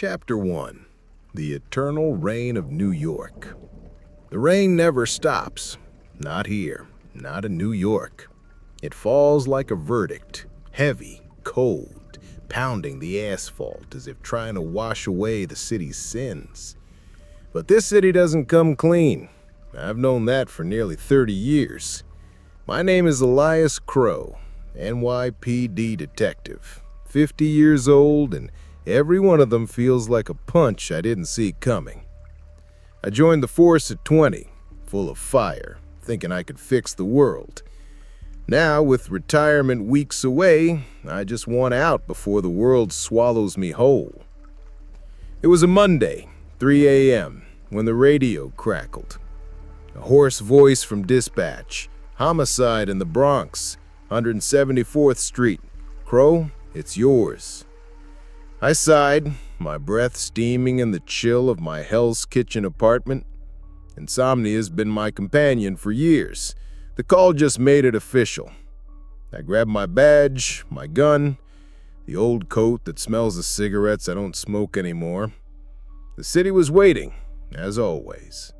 Chapter 1. The Eternal Rain of New York. The rain never stops. Not here. Not in New York. It falls like a verdict. Heavy, cold, pounding the asphalt as if trying to wash away the city's sins. But this city doesn't come clean. I've known that for nearly 30 years. My name is Elias Crowe, NYPD detective. 50 years old, and every one of them feels like a punch I didn't see coming. I joined the force at 20, full of fire, thinking I could fix the world. Now, with retirement weeks away, I just want out before the world swallows me whole. It was a Monday, 3 a.m., when the radio crackled. A hoarse voice from dispatch. Homicide in the Bronx, 174th Street. Crowe, it's yours. I sighed, my breath steaming in the chill of my Hell's Kitchen apartment. Insomnia's been my companion for years. The call just made it official. I grabbed my badge, my gun, the old coat that smells of cigarettes I don't smoke anymore. The city was waiting, as always.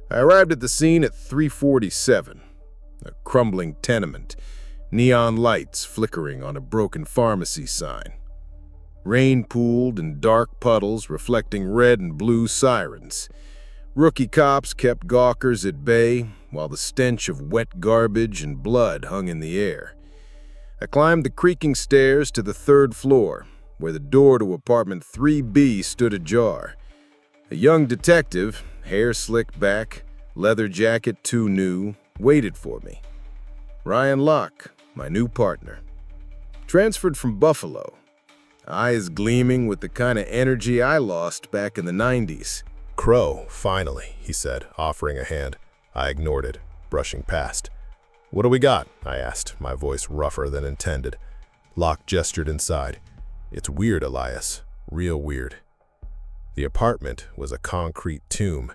I arrived at the scene at 3:47, a crumbling tenement, neon lights flickering on a broken pharmacy sign. Rain pooled in dark puddles reflecting red and blue sirens. Rookie cops kept gawkers at bay, while the stench of wet garbage and blood hung in the air. I climbed the creaking stairs to the 3rd floor, where the door to apartment 3B stood ajar. A young detective, hair slicked back, leather jacket too new, waited for me. Ryan Locke, my new partner. Transferred from Buffalo. Eyes gleaming with the kind of energy I lost back in the 90s. "Crowe, finally," he said, offering a hand. I ignored it, brushing past. "What do we got?" I asked, my voice rougher than intended. Locke gestured inside. "It's weird, Elias. Real weird." The apartment was a concrete tomb,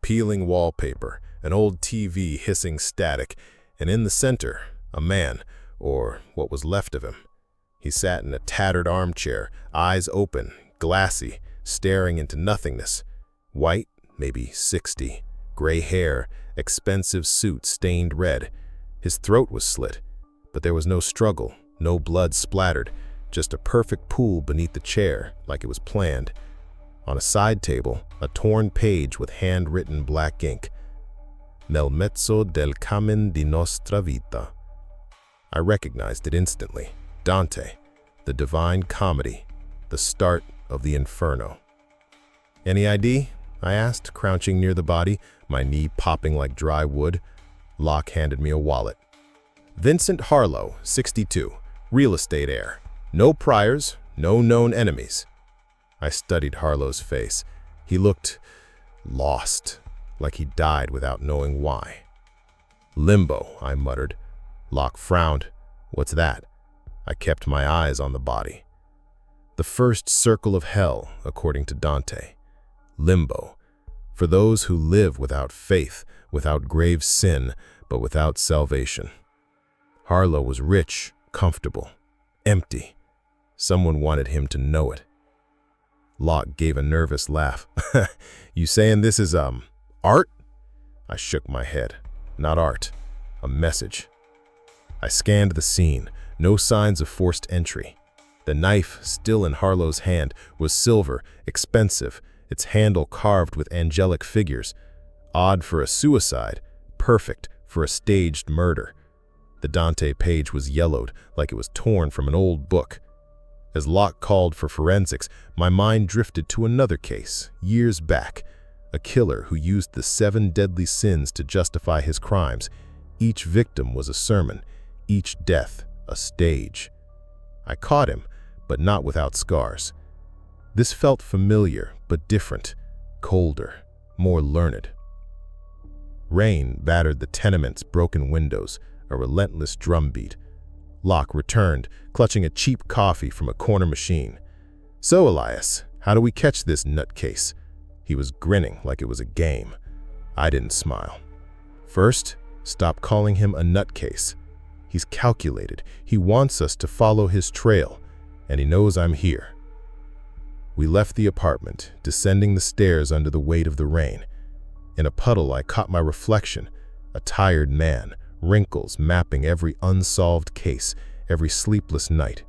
peeling wallpaper, an old TV hissing static, and in the center, a man, or what was left of him. He sat in a tattered armchair, eyes open, glassy, staring into nothingness. White, maybe 60, gray hair, expensive suit stained red. His throat was slit, but there was no struggle, no blood splattered, just a perfect pool beneath the chair, like it was planned. On a side table, a torn page with handwritten black ink. Nel mezzo del cammin di nostra vita. I recognized it instantly. Dante, the Divine Comedy, the start of the Inferno. "Any ID?" I asked, crouching near the body, my knee popping like dry wood. Locke handed me a wallet. "Vincent Harlow, 62, real estate heir. No priors, no known enemies." I studied Harlow's face. He looked lost, like he died without knowing why. "Limbo," I muttered. Locke frowned. "What's that?" I kept my eyes on the body. "The first circle of hell, according to Dante. Limbo, for those who live without faith, without grave sin, but without salvation." Harlow was rich, comfortable, empty. Someone wanted him to know it. Locke gave a nervous laugh. "You saying this is, art?" I shook my head. "Not art, a message." I scanned the scene. No signs of forced entry. The knife, still in Harlow's hand, was silver, expensive, its handle carved with angelic figures. Odd for a suicide, perfect for a staged murder. The Dante page was yellowed, like it was torn from an old book. As Locke called for forensics, my mind drifted to another case, years back. A killer who used the 7 deadly sins to justify his crimes. Each victim was a sermon, each death a stage. I caught him, but not without scars. This felt familiar, but different, colder, more learned. Rain battered the tenement's broken windows, a relentless drumbeat. Locke returned, clutching a cheap coffee from a corner machine. "So, Elias, how do we catch this nutcase?" He was grinning like it was a game. I didn't smile. "First, stop calling him a nutcase. He's calculated. He wants us to follow his trail, and he knows I'm here." We left the apartment, descending the stairs under the weight of the rain. In a puddle, I caught my reflection, a tired man, wrinkles mapping every unsolved case, every sleepless night.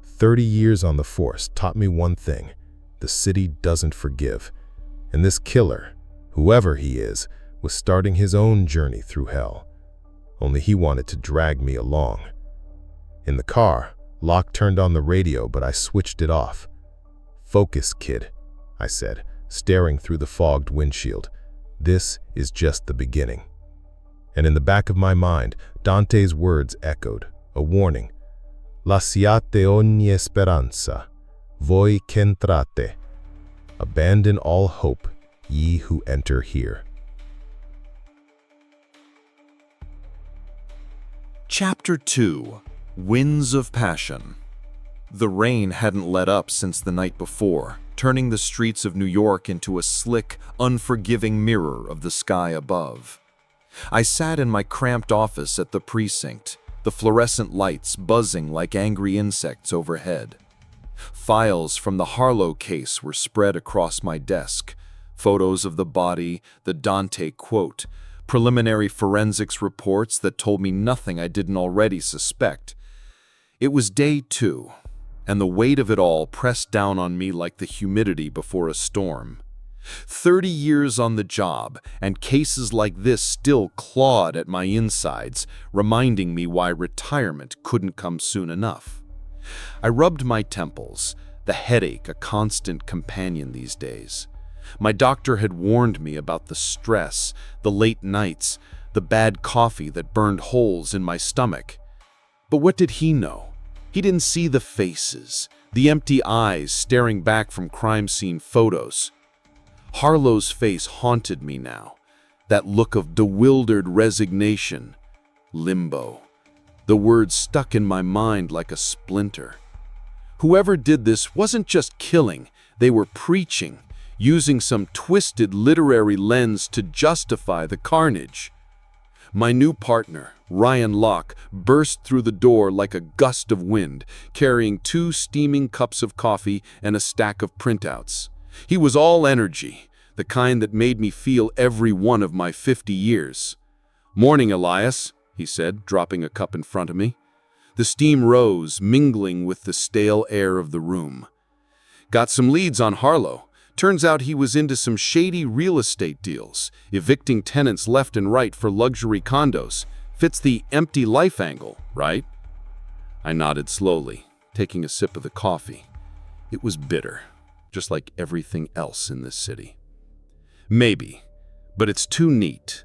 30 years on the force taught me one thing: the city doesn't forgive. And this killer, whoever he is, was starting his own journey through hell. Only he wanted to drag me along. In the car, Locke turned on the radio, but I switched it off. "Focus, kid," I said, staring through the fogged windshield. "This is just the beginning." And in the back of my mind, Dante's words echoed, a warning. "Lasciate ogni speranza, voi che entrate." Abandon all hope, ye who enter here. Chapter 2: Winds of Passion. The rain hadn't let up since the night before, turning the streets of New York into a slick, unforgiving mirror of the sky above. I sat in my cramped office at the precinct, the fluorescent lights buzzing like angry insects overhead. Files from the Harlow case were spread across my desk, photos of the body, the Dante quote, preliminary forensics reports that told me nothing I didn't already suspect. It was day 2, and the weight of it all pressed down on me like the humidity before a storm. 30 years on the job, and cases like this still clawed at my insides, reminding me why retirement couldn't come soon enough. I rubbed my temples, the headache a constant companion these days. My doctor had warned me about the stress, the late nights, the bad coffee that burned holes in my stomach. But what did he know? He didn't see the faces, the empty eyes staring back from crime scene photos. Harlow's face haunted me now, that look of bewildered resignation. Limbo. The words stuck in my mind like a splinter. Whoever did this wasn't just killing, they were preaching, using some twisted literary lens to justify the carnage. My new partner, Ryan Locke, burst through the door like a gust of wind, carrying 2 steaming cups of coffee and a stack of printouts. He was all energy, the kind that made me feel every one of my 50 years. "Morning, Elias," he said, dropping a cup in front of me. The steam rose, mingling with the stale air of the room. "Got some leads on Harlow. Turns out he was into some shady real estate deals, evicting tenants left and right for luxury condos. Fits the empty life angle, right?" I nodded slowly, taking a sip of the coffee. It was bitter, just like everything else in this city. "Maybe, but it's too neat.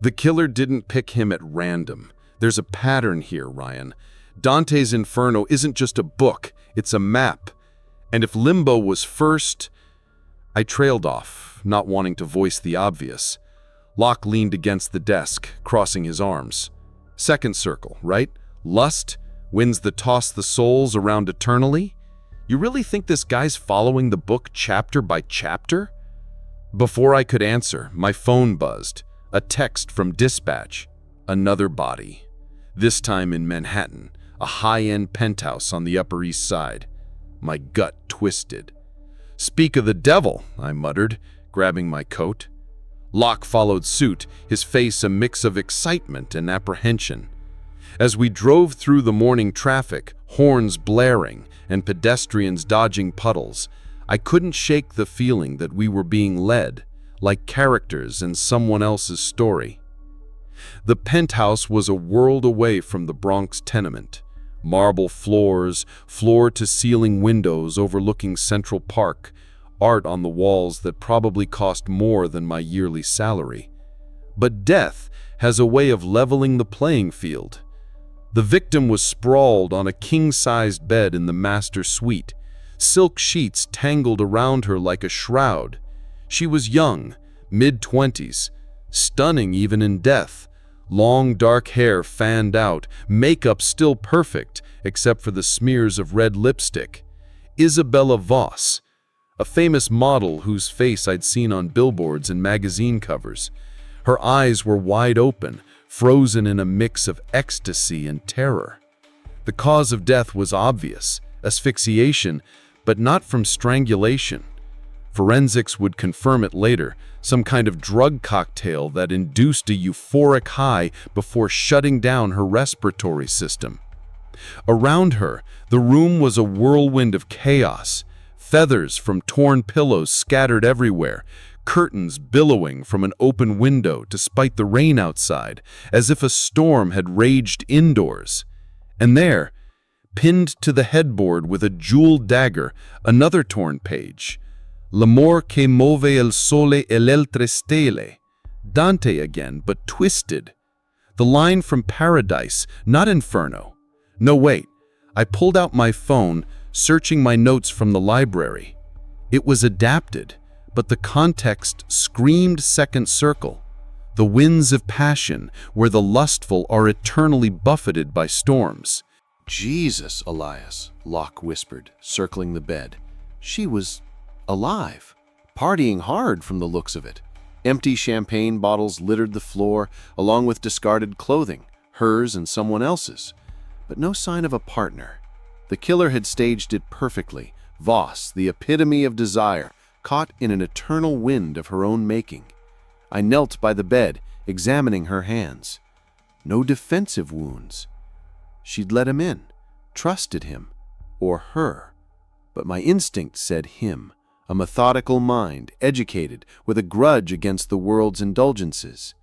The killer didn't pick him at random. There's a pattern here, Ryan. Dante's Inferno isn't just a book, it's a map. And if Limbo was first..." I trailed off, not wanting to voice the obvious. Locke leaned against the desk, crossing his arms. "Second circle, right? Lust wins the toss the souls around eternally? You really think this guy's following the book chapter by chapter?" Before I could answer, my phone buzzed. A text from dispatch. Another body. This time in Manhattan, a high-end penthouse on the Upper East Side. My gut twisted. "Speak of the devil," I muttered, grabbing my coat. Locke followed suit, his face a mix of excitement and apprehension. As we drove through the morning traffic, horns blaring and pedestrians dodging puddles, I couldn't shake the feeling that we were being led, like characters in someone else's story. The penthouse was a world away from the Bronx tenement. Marble floors, floor-to-ceiling windows overlooking Central Park, art on the walls that probably cost more than my yearly salary. But death has a way of leveling the playing field. The victim was sprawled on a king-sized bed in the master suite, silk sheets tangled around her like a shroud. She was young, mid-20s, stunning even in death. Long dark hair fanned out, makeup still perfect, except for the smears of red lipstick. Isabella Voss, a famous model whose face I'd seen on billboards and magazine covers. Her eyes were wide open, frozen in a mix of ecstasy and terror. The cause of death was obvious, asphyxiation, but not from strangulation. Forensics would confirm it later, some kind of drug cocktail that induced a euphoric high before shutting down her respiratory system. Around her, the room was a whirlwind of chaos, feathers from torn pillows scattered everywhere, curtains billowing from an open window despite the rain outside, as if a storm had raged indoors. And there, pinned to the headboard with a jeweled dagger, another torn page. L'amor che move il sole e l'altre stelle. Dante again, but twisted. The line from Paradise, not Inferno. No, wait. I pulled out my phone, searching my notes from the library. It was adapted, but the context screamed second circle. The winds of passion, where the lustful are eternally buffeted by storms. Jesus, Elias, Locke whispered, circling the bed. She was alive, partying hard from the looks of it. Empty champagne bottles littered the floor, along with discarded clothing, hers and someone else's. But no sign of a partner. The killer had staged it perfectly. Voss, the epitome of desire, caught in an eternal wind of her own making. I knelt by the bed, examining her hands. No defensive wounds. She'd let him in, trusted him, or her. But my instinct said him, a methodical mind, educated, with a grudge against the world's indulgences.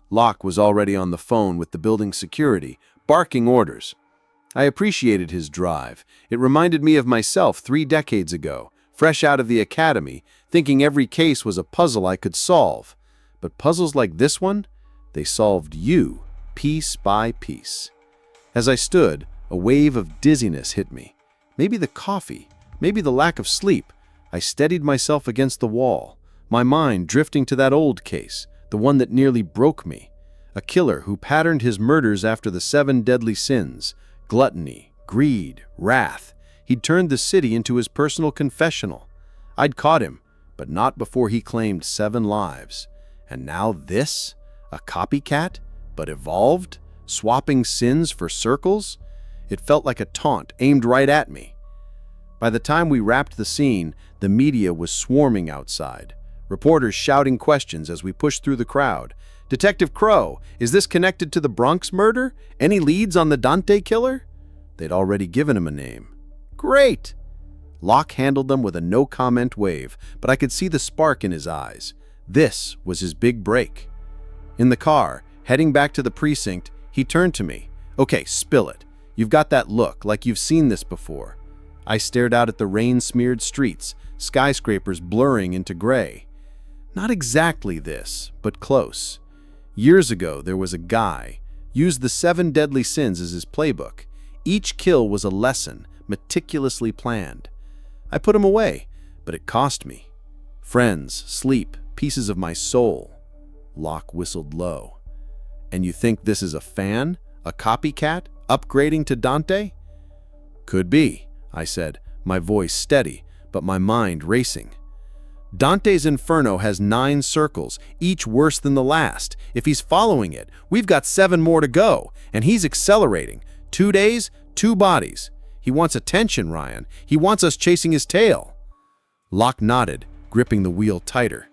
Locke was already on the phone with the building security, barking orders. I appreciated his drive. It reminded me of myself 3 decades ago, fresh out of the academy, thinking every case was a puzzle I could solve. But puzzles like this one, they solved you, piece by piece. As I stood, a wave of dizziness hit me. Maybe the coffee, maybe the lack of sleep. I steadied myself against the wall, my mind drifting to that old case, the one that nearly broke me. A killer who patterned his murders after the 7 deadly sins: gluttony, greed, wrath. He'd turned the city into his personal confessional. I'd caught him, but not before he claimed 7 lives. And now this? A copycat, but evolved? Swapping sins for circles? It felt like a taunt aimed right at me. By the time we wrapped the scene, the media was swarming outside. Reporters shouting questions as we pushed through the crowd. "Detective Crowe, is this connected to the Bronx murder? Any leads on the Dante killer?" They'd already given him a name. Great! Locke handled them with a no-comment wave, but I could see the spark in his eyes. This was his big break. In the car, heading back to the precinct, he turned to me. "Okay, spill it. You've got that look, like you've seen this before." I stared out at the rain-smeared streets, skyscrapers blurring into gray. Not exactly this, but close. Years ago, there was a guy, used the 7 deadly sins as his playbook. Each kill was a lesson, meticulously planned. I put him away, but it cost me. Friends, sleep, pieces of my soul. Locke whistled low. "And you think this is a fan? A copycat? Upgrading to Dante?" "Could be," I said, my voice steady, but my mind racing. "Dante's Inferno has 9 circles, each worse than the last. If he's following it, we've got 7 more to go, and he's accelerating. 2 days, 2 bodies. He wants attention, Ryan. He wants us chasing his tail." Locke nodded, gripping the wheel tighter.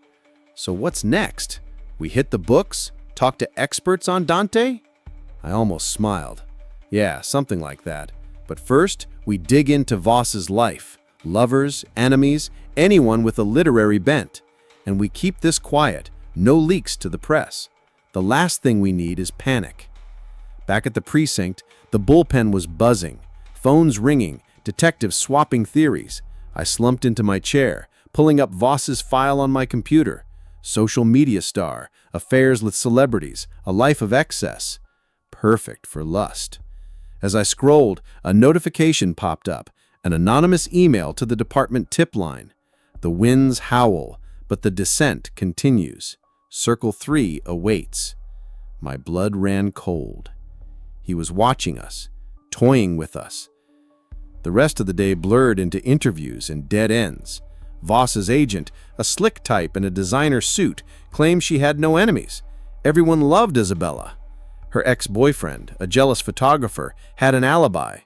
"So what's next? We hit the books? Talk to experts on Dante?" I almost smiled. Yeah, something like that. But first, we dig into Voss's life. Lovers, enemies, anyone with a literary bent. And we keep this quiet, no leaks to the press. The last thing we need is panic. Back at the precinct, the bullpen was buzzing. Phones ringing, detectives swapping theories. I slumped into my chair, pulling up Voss's file on my computer. Social media star, affairs with celebrities, a life of excess. Perfect for lust. As I scrolled, a notification popped up, an anonymous email to the department tip line. The winds howl, but the descent continues. Circle 3 awaits. My blood ran cold. He was watching us, toying with us. The rest of the day blurred into interviews and dead ends. Voss's agent, a slick type in a designer suit, claimed she had no enemies. Everyone loved Isabella. Her ex-boyfriend, a jealous photographer, had an alibi.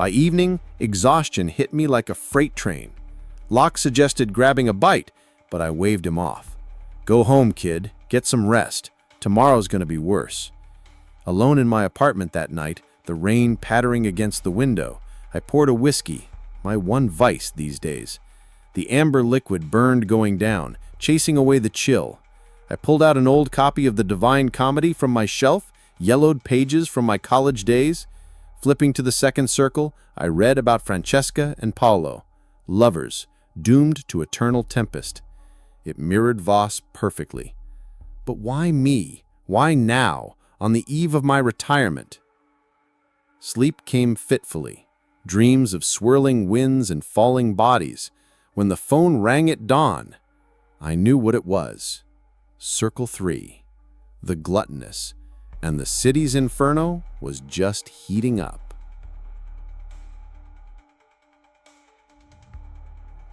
By evening, exhaustion hit me like a freight train. Locke suggested grabbing a bite, but I waved him off. "Go home, kid. Get some rest. Tomorrow's gonna be worse." Alone in my apartment that night, the rain pattering against the window, I poured a whiskey, my one vice these days. The amber liquid burned going down, chasing away the chill. I pulled out an old copy of the Divine Comedy from my shelf, yellowed pages from my college days. Flipping to the second circle, I read about Francesca and Paolo, lovers, doomed to eternal tempest. It mirrored Voss perfectly. But why me? Why now, on the eve of my retirement? Sleep came fitfully, dreams of swirling winds and falling bodies. When the phone rang at dawn, I knew what it was. Circle 3, the gluttonous, and the city's inferno was just heating up.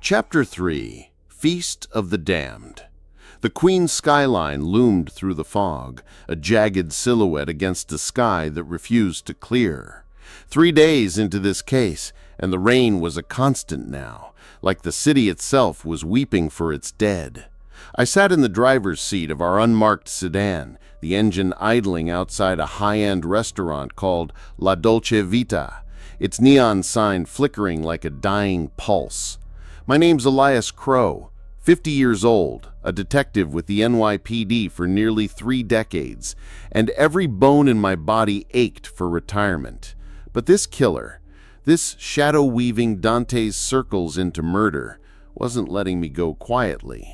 Chapter 3: Feast of the Damned. The Queen's skyline loomed through the fog, a jagged silhouette against a sky that refused to clear. 3 days into this case, and the rain was a constant now, like the city itself was weeping for its dead. I sat in the driver's seat of our unmarked sedan, the engine idling outside a high-end restaurant called La Dolce Vita, its neon sign flickering like a dying pulse. My name's Elias Crowe, 50 years old, a detective with the NYPD for nearly 3 decades, and every bone in my body ached for retirement. But this killer, this shadow-weaving Dante's circles into murder, wasn't letting me go quietly.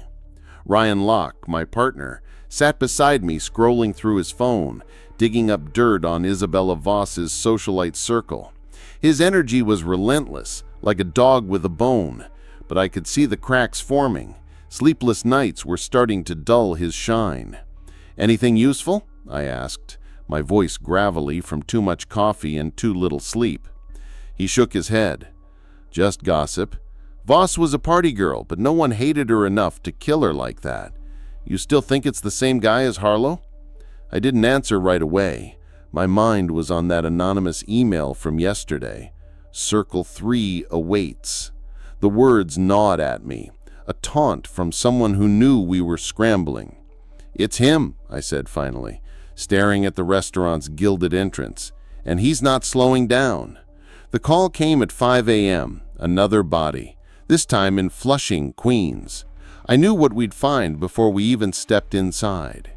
Ryan Locke, my partner, sat beside me scrolling through his phone, digging up dirt on Isabella Voss's socialite circle. His energy was relentless, like a dog with a bone, but I could see the cracks forming. Sleepless nights were starting to dull his shine. "Anything useful?" I asked, my voice gravelly from too much coffee and too little sleep. He shook his head. "Just gossip. Voss was a party girl, but no one hated her enough to kill her like that. You still think it's the same guy as Harlow?" I didn't answer right away. My mind was on that anonymous email from yesterday. Circle 3 awaits. The words gnawed at me, a taunt from someone who knew we were scrambling. "It's him," I said finally, staring at the restaurant's gilded entrance. "And he's not slowing down." The call came at 5 a.m., another body, this time in Flushing, Queens. I knew what we'd find before we even stepped inside.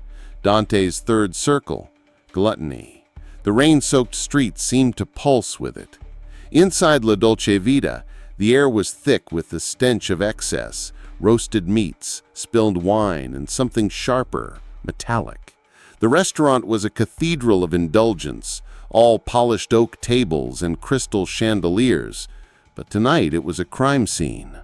Dante's third circle, gluttony. The rain-soaked streets seemed to pulse with it. Inside La Dolce Vita, the air was thick with the stench of excess, roasted meats, spilled wine, and something sharper, metallic. The restaurant was a cathedral of indulgence, all polished oak tables and crystal chandeliers, but tonight it was a crime scene.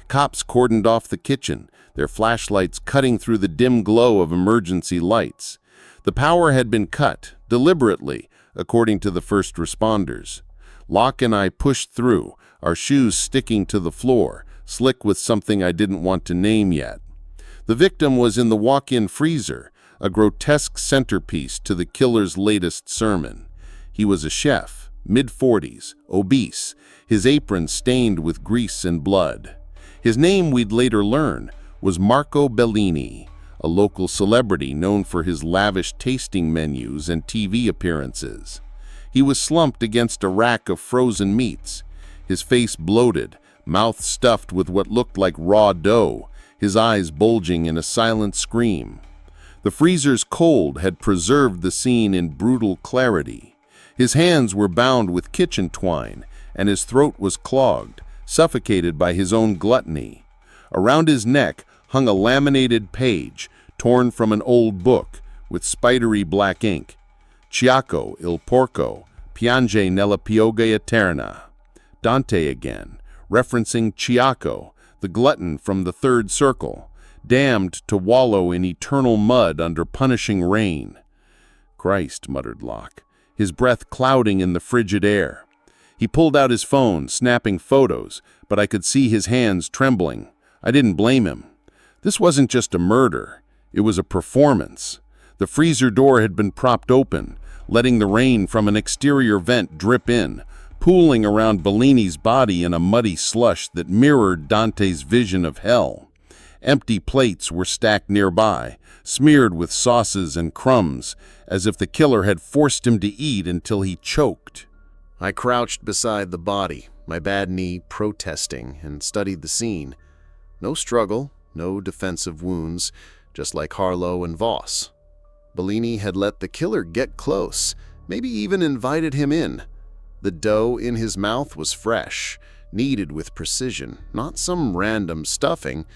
Cops cordoned off the kitchen, their flashlights cutting through the dim glow of emergency lights. The power had been cut, deliberately, according to the first responders. Locke and I pushed through, our shoes sticking to the floor, slick with something I didn't want to name yet. The victim was in the walk-in freezer, a grotesque centerpiece to the killer's latest sermon. He was a chef, mid-40s, obese, his apron stained with grease and blood. His name, we'd later learn, was Marco Bellini, a local celebrity known for his lavish tasting menus and TV appearances. He was slumped against a rack of frozen meats, his face bloated, mouth stuffed with what looked like raw dough, his eyes bulging in a silent scream. The freezer's cold had preserved the scene in brutal clarity. His hands were bound with kitchen twine, and his throat was clogged, suffocated by his own gluttony. Around his neck hung a laminated page, torn from an old book, with spidery black ink. "Ciacco, il porco, piange nella pioggia eterna." Dante again, referencing Ciacco, the glutton from the third circle, damned to wallow in eternal mud under punishing rain. "Christ," muttered Locke, his breath clouding in the frigid air. He pulled out his phone, snapping photos, but I could see his hands trembling. I didn't blame him. This wasn't just a murder. It was a performance. The freezer door had been propped open, letting the rain from an exterior vent drip in, pooling around Bellini's body in a muddy slush that mirrored Dante's vision of hell. Empty plates were stacked nearby, smeared with sauces and crumbs, as if the killer had forced him to eat until he choked. I crouched beside the body, my bad knee protesting, and studied the scene. No struggle, no defensive wounds, just like Harlow and Voss. Bellini had let the killer get close, maybe even invited him in. The dough in his mouth was fresh, kneaded with precision, not some random stuffing.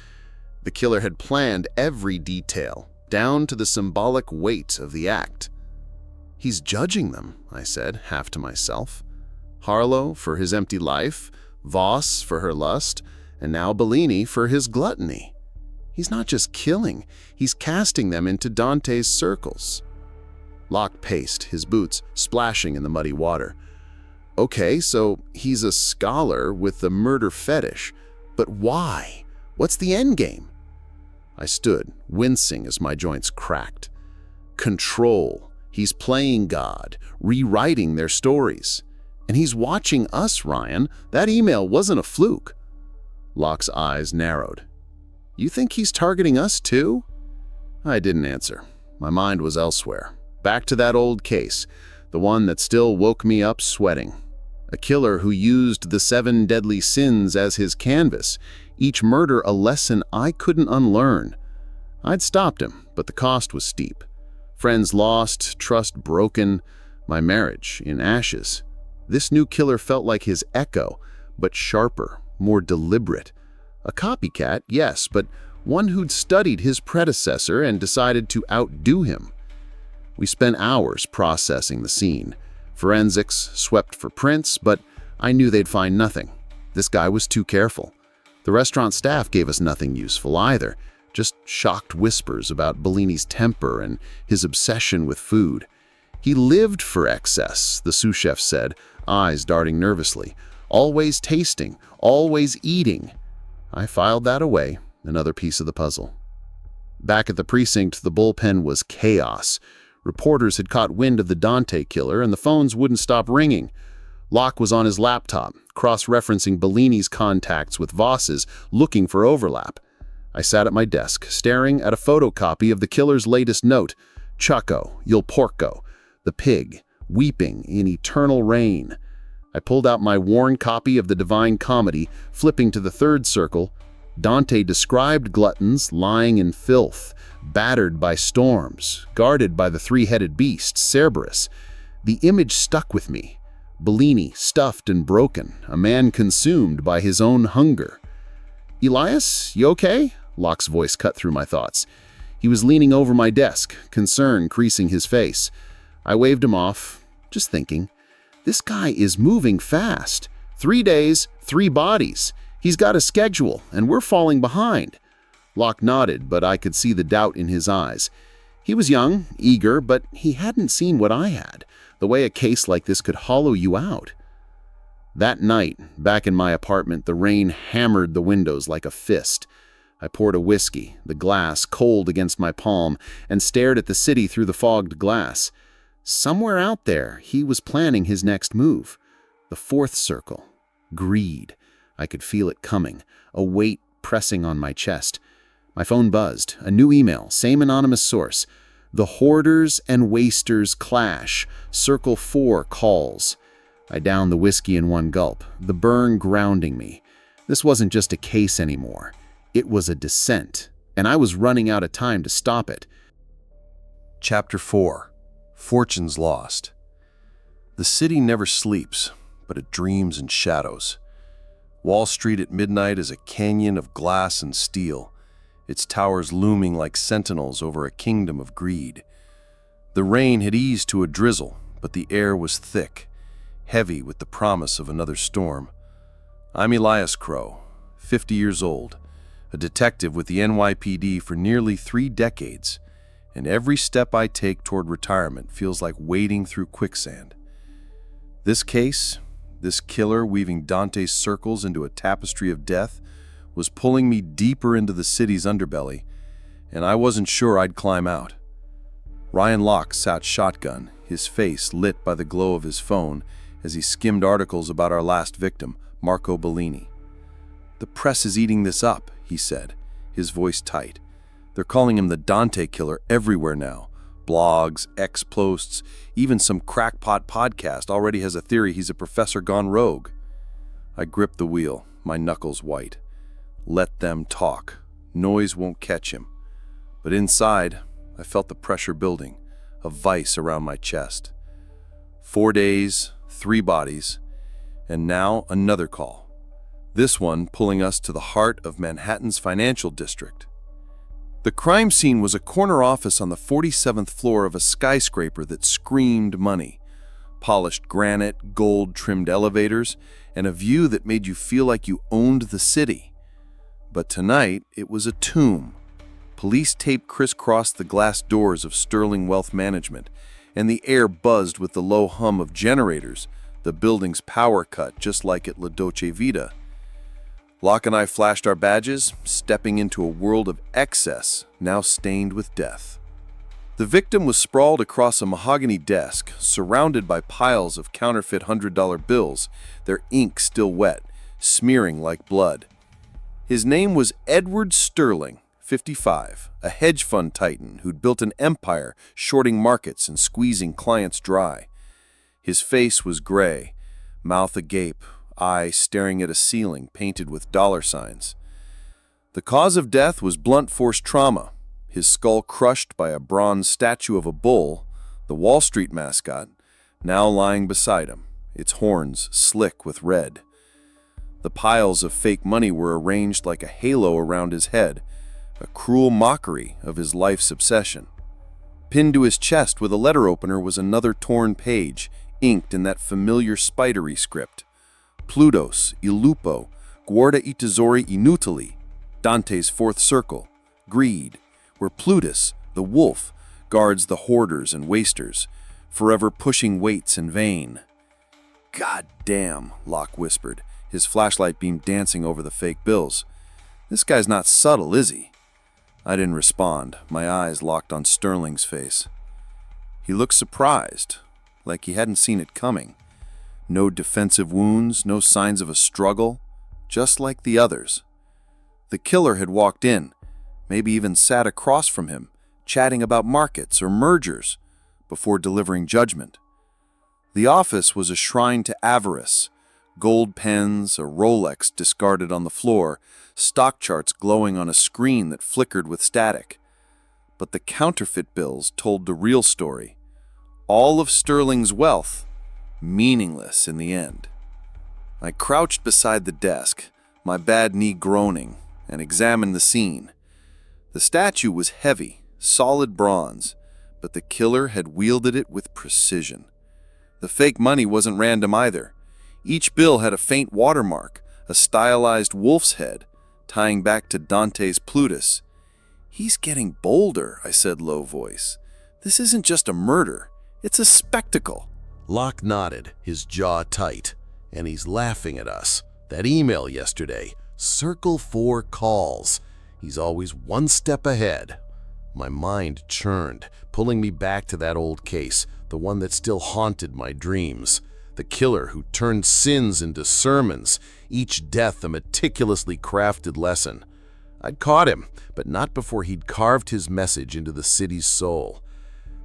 The killer had planned every detail, down to the symbolic weight of the act. "He's judging them," I said, half to myself. Harlow for his empty life, Voss for her lust, and now Bellini for his gluttony. He's not just killing, he's casting them into Dante's circles. Locke paced, his boots splashing in the muddy water. Okay, so he's a scholar with the murder fetish, but why? What's the endgame? I stood, wincing as my joints cracked. Control. He's playing God, rewriting their stories. And he's watching us, Ryan. That email wasn't a fluke. Locke's eyes narrowed. You think he's targeting us too? I didn't answer. My mind was elsewhere. Back to that old case, the one that still woke me up sweating. A killer who used the 7 deadly sins as his canvas, each murder a lesson I couldn't unlearn. I'd stopped him, but the cost was steep. Friends lost, trust broken, my marriage in ashes. This new killer felt like his echo, but sharper, more deliberate. A copycat, yes, but one who'd studied his predecessor and decided to outdo him. We spent hours processing the scene. Forensics swept for prints, but I knew they'd find nothing. This guy was too careful. The restaurant staff gave us nothing useful either, just shocked whispers about Bellini's temper and his obsession with food. He lived for excess, the sous chef said, eyes darting nervously. Always tasting, always eating. I filed that away, another piece of the puzzle. Back at the precinct, the bullpen was chaos. Reporters had caught wind of the Dante killer, and the phones wouldn't stop ringing. Locke was on his laptop, cross-referencing Bellini's contacts with Voss's, looking for overlap. I sat at my desk, staring at a photocopy of the killer's latest note, Chucko, il porco, the pig, weeping in eternal rain. I pulled out my worn copy of the Divine Comedy, flipping to the third circle. Dante described gluttons lying in filth, battered by storms, guarded by the 3-headed beast, Cerberus. The image stuck with me. Bellini, stuffed and broken, a man consumed by his own hunger. Elias, you okay? Locke's voice cut through my thoughts. He was leaning over my desk, concern creasing his face. I waved him off, just thinking. This guy is moving fast. 3 days, 3 bodies. He's got a schedule, and we're falling behind. Locke nodded, but I could see the doubt in his eyes. He was young, eager, but he hadn't seen what I had, the way a case like this could hollow you out. That night, back in my apartment, the rain hammered the windows like a fist. I poured a whiskey, the glass cold against my palm, and stared at the city through the fogged glass. Somewhere out there, he was planning his next move. The 4th circle. Greed. I could feel it coming, a weight pressing on my chest. My phone buzzed. A new email, same anonymous source. The hoarders and wasters clash. Circle 4 calls. I downed the whiskey in one gulp, the burn grounding me. This wasn't just a case anymore. It was a descent, and I was running out of time to stop it. Chapter 4. Fortunes Lost. The city never sleeps, but it dreams in shadows. Wall Street at midnight is a canyon of glass and steel, its towers looming like sentinels over a kingdom of greed. The rain had eased to a drizzle, but the air was thick, heavy with the promise of another storm. I'm Elias Crowe, 50 years old, a detective with the NYPD for nearly 3 decades, and every step I take toward retirement feels like wading through quicksand. This case, this killer weaving Dante's circles into a tapestry of death, was pulling me deeper into the city's underbelly, and I wasn't sure I'd climb out. Ryan Locke sat shotgun, his face lit by the glow of his phone, as he skimmed articles about our last victim, Marco Bellini. "The press is eating this up," he said, his voice tight. "They're calling him the Dante killer everywhere now. Blogs, X-posts, even some crackpot podcast already has a theory he's a professor gone rogue." I gripped the wheel, my knuckles white. Let them talk. Noise won't catch him. But inside, I felt the pressure building, a vice around my chest. 4 days, 3 bodies, and now another call. This one pulling us to the heart of Manhattan's financial district. The crime scene was a corner office on the 47th floor of a skyscraper that screamed money. Polished granite, gold-trimmed elevators, and a view that made you feel like you owned the city. But tonight, it was a tomb. Police tape crisscrossed the glass doors of Sterling Wealth Management, and the air buzzed with the low hum of generators, the building's power cut just like at La Dolce Vita. Locke and I flashed our badges, stepping into a world of excess, now stained with death. The victim was sprawled across a mahogany desk, surrounded by piles of counterfeit $100 bills, their ink still wet, smearing like blood. His name was Edward Sterling, 55, a hedge fund titan who'd built an empire shorting markets and squeezing clients dry. His face was gray, mouth agape, eye staring at a ceiling painted with dollar signs. The cause of death was blunt force trauma, his skull crushed by a bronze statue of a bull, the Wall Street mascot, now lying beside him, its horns slick with red. The piles of fake money were arranged like a halo around his head, a cruel mockery of his life's obsession. Pinned to his chest with a letter opener was another torn page, inked in that familiar spidery script. Plutos, il lupo, guarda I tesori inutili, Dante's fourth circle, greed, where Plutus, the wolf, guards the hoarders and wasters, forever pushing weights in vain. "God damn," Locke whispered, his flashlight beam dancing over the fake bills. "This guy's not subtle, is he?" I didn't respond, my eyes locked on Sterling's face. He looked surprised, like he hadn't seen it coming. No defensive wounds, no signs of a struggle, just like the others. The killer had walked in, maybe even sat across from him, chatting about markets or mergers, before delivering judgment. The office was a shrine to avarice. Gold pens, a Rolex discarded on the floor, stock charts glowing on a screen that flickered with static. But the counterfeit bills told the real story. All of Sterling's wealth, meaningless in the end. I crouched beside the desk, my bad knee groaning, and examined the scene. The statue was heavy, solid bronze, but the killer had wielded it with precision. The fake money wasn't random either. Each bill had a faint watermark, a stylized wolf's head, tying back to Dante's Plutus. "He's getting bolder," I said low voice. "This isn't just a murder, it's a spectacle." Locke nodded, his jaw tight, and he's laughing at us. That email yesterday, circle 4 calls. He's always one step ahead. My mind churned, pulling me back to that old case, the one that still haunted my dreams. The killer who turned sins into sermons, each death a meticulously crafted lesson. I'd caught him, but not before he'd carved his message into the city's soul.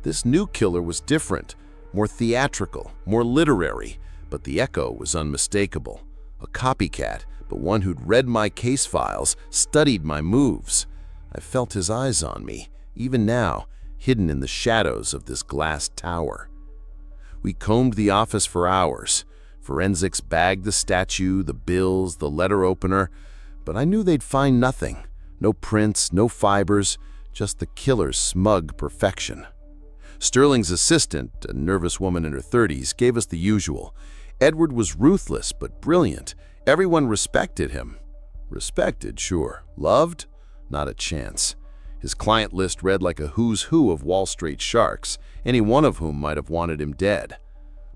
This new killer was different, more theatrical, more literary, but the echo was unmistakable. A copycat, but one who'd read my case files, studied my moves. I felt his eyes on me, even now, hidden in the shadows of this glass tower. We combed the office for hours. Forensics bagged the statue, the bills, the letter opener, but I knew they'd find nothing. No prints, no fibers, just the killer's smug perfection. Sterling's assistant, a nervous woman in her 30s, gave us the usual. Edward was ruthless but brilliant. Everyone respected him. Respected, sure. Loved? Not a chance. His client list read like a who's who of Wall Street sharks, any one of whom might have wanted him dead.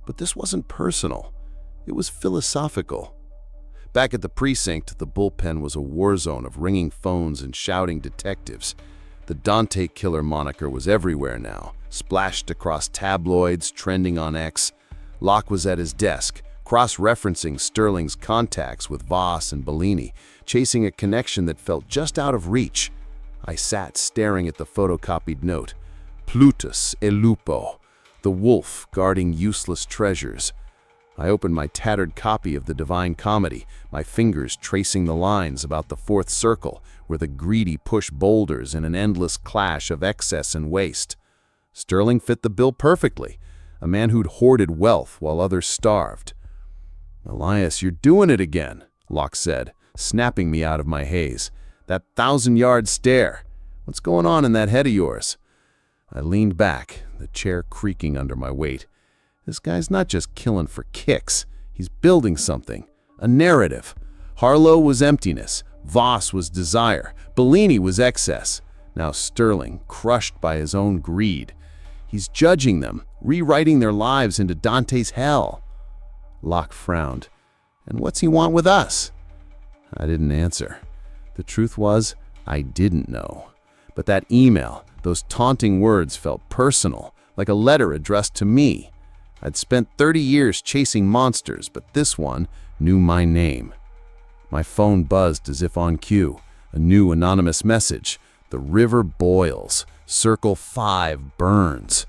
But this wasn't personal. It was philosophical. Back at the precinct, the bullpen was a war zone of ringing phones and shouting detectives. The Dante killer moniker was everywhere now, splashed across tabloids, trending on X. Locke was at his desk, cross-referencing Sterling's contacts with Voss and Bellini, chasing a connection that felt just out of reach. I sat staring at the photocopied note. Plutus e lupo, the wolf guarding useless treasures. I opened my tattered copy of the Divine Comedy, my fingers tracing the lines about the fourth circle, where the greedy push boulders in an endless clash of excess and waste. Sterling fit the bill perfectly, a man who'd hoarded wealth while others starved. "Elias, you're doing it again," Locke said, snapping me out of my haze. "That 1,000-yard stare. What's going on in that head of yours?" I leaned back, the chair creaking under my weight. This guy's not just killing for kicks. He's building something. A narrative. Harlow was emptiness. Voss was desire. Bellini was excess. Now Sterling, crushed by his own greed. He's judging them, rewriting their lives into Dante's hell. Locke frowned. "And what's he want with us?" I didn't answer. The truth was, I didn't know. But that email, those taunting words felt personal, like a letter addressed to me. I'd spent 30 years chasing monsters, but this one knew my name. My phone buzzed as if on cue. A new anonymous message. "The river boils. Circle 5 burns."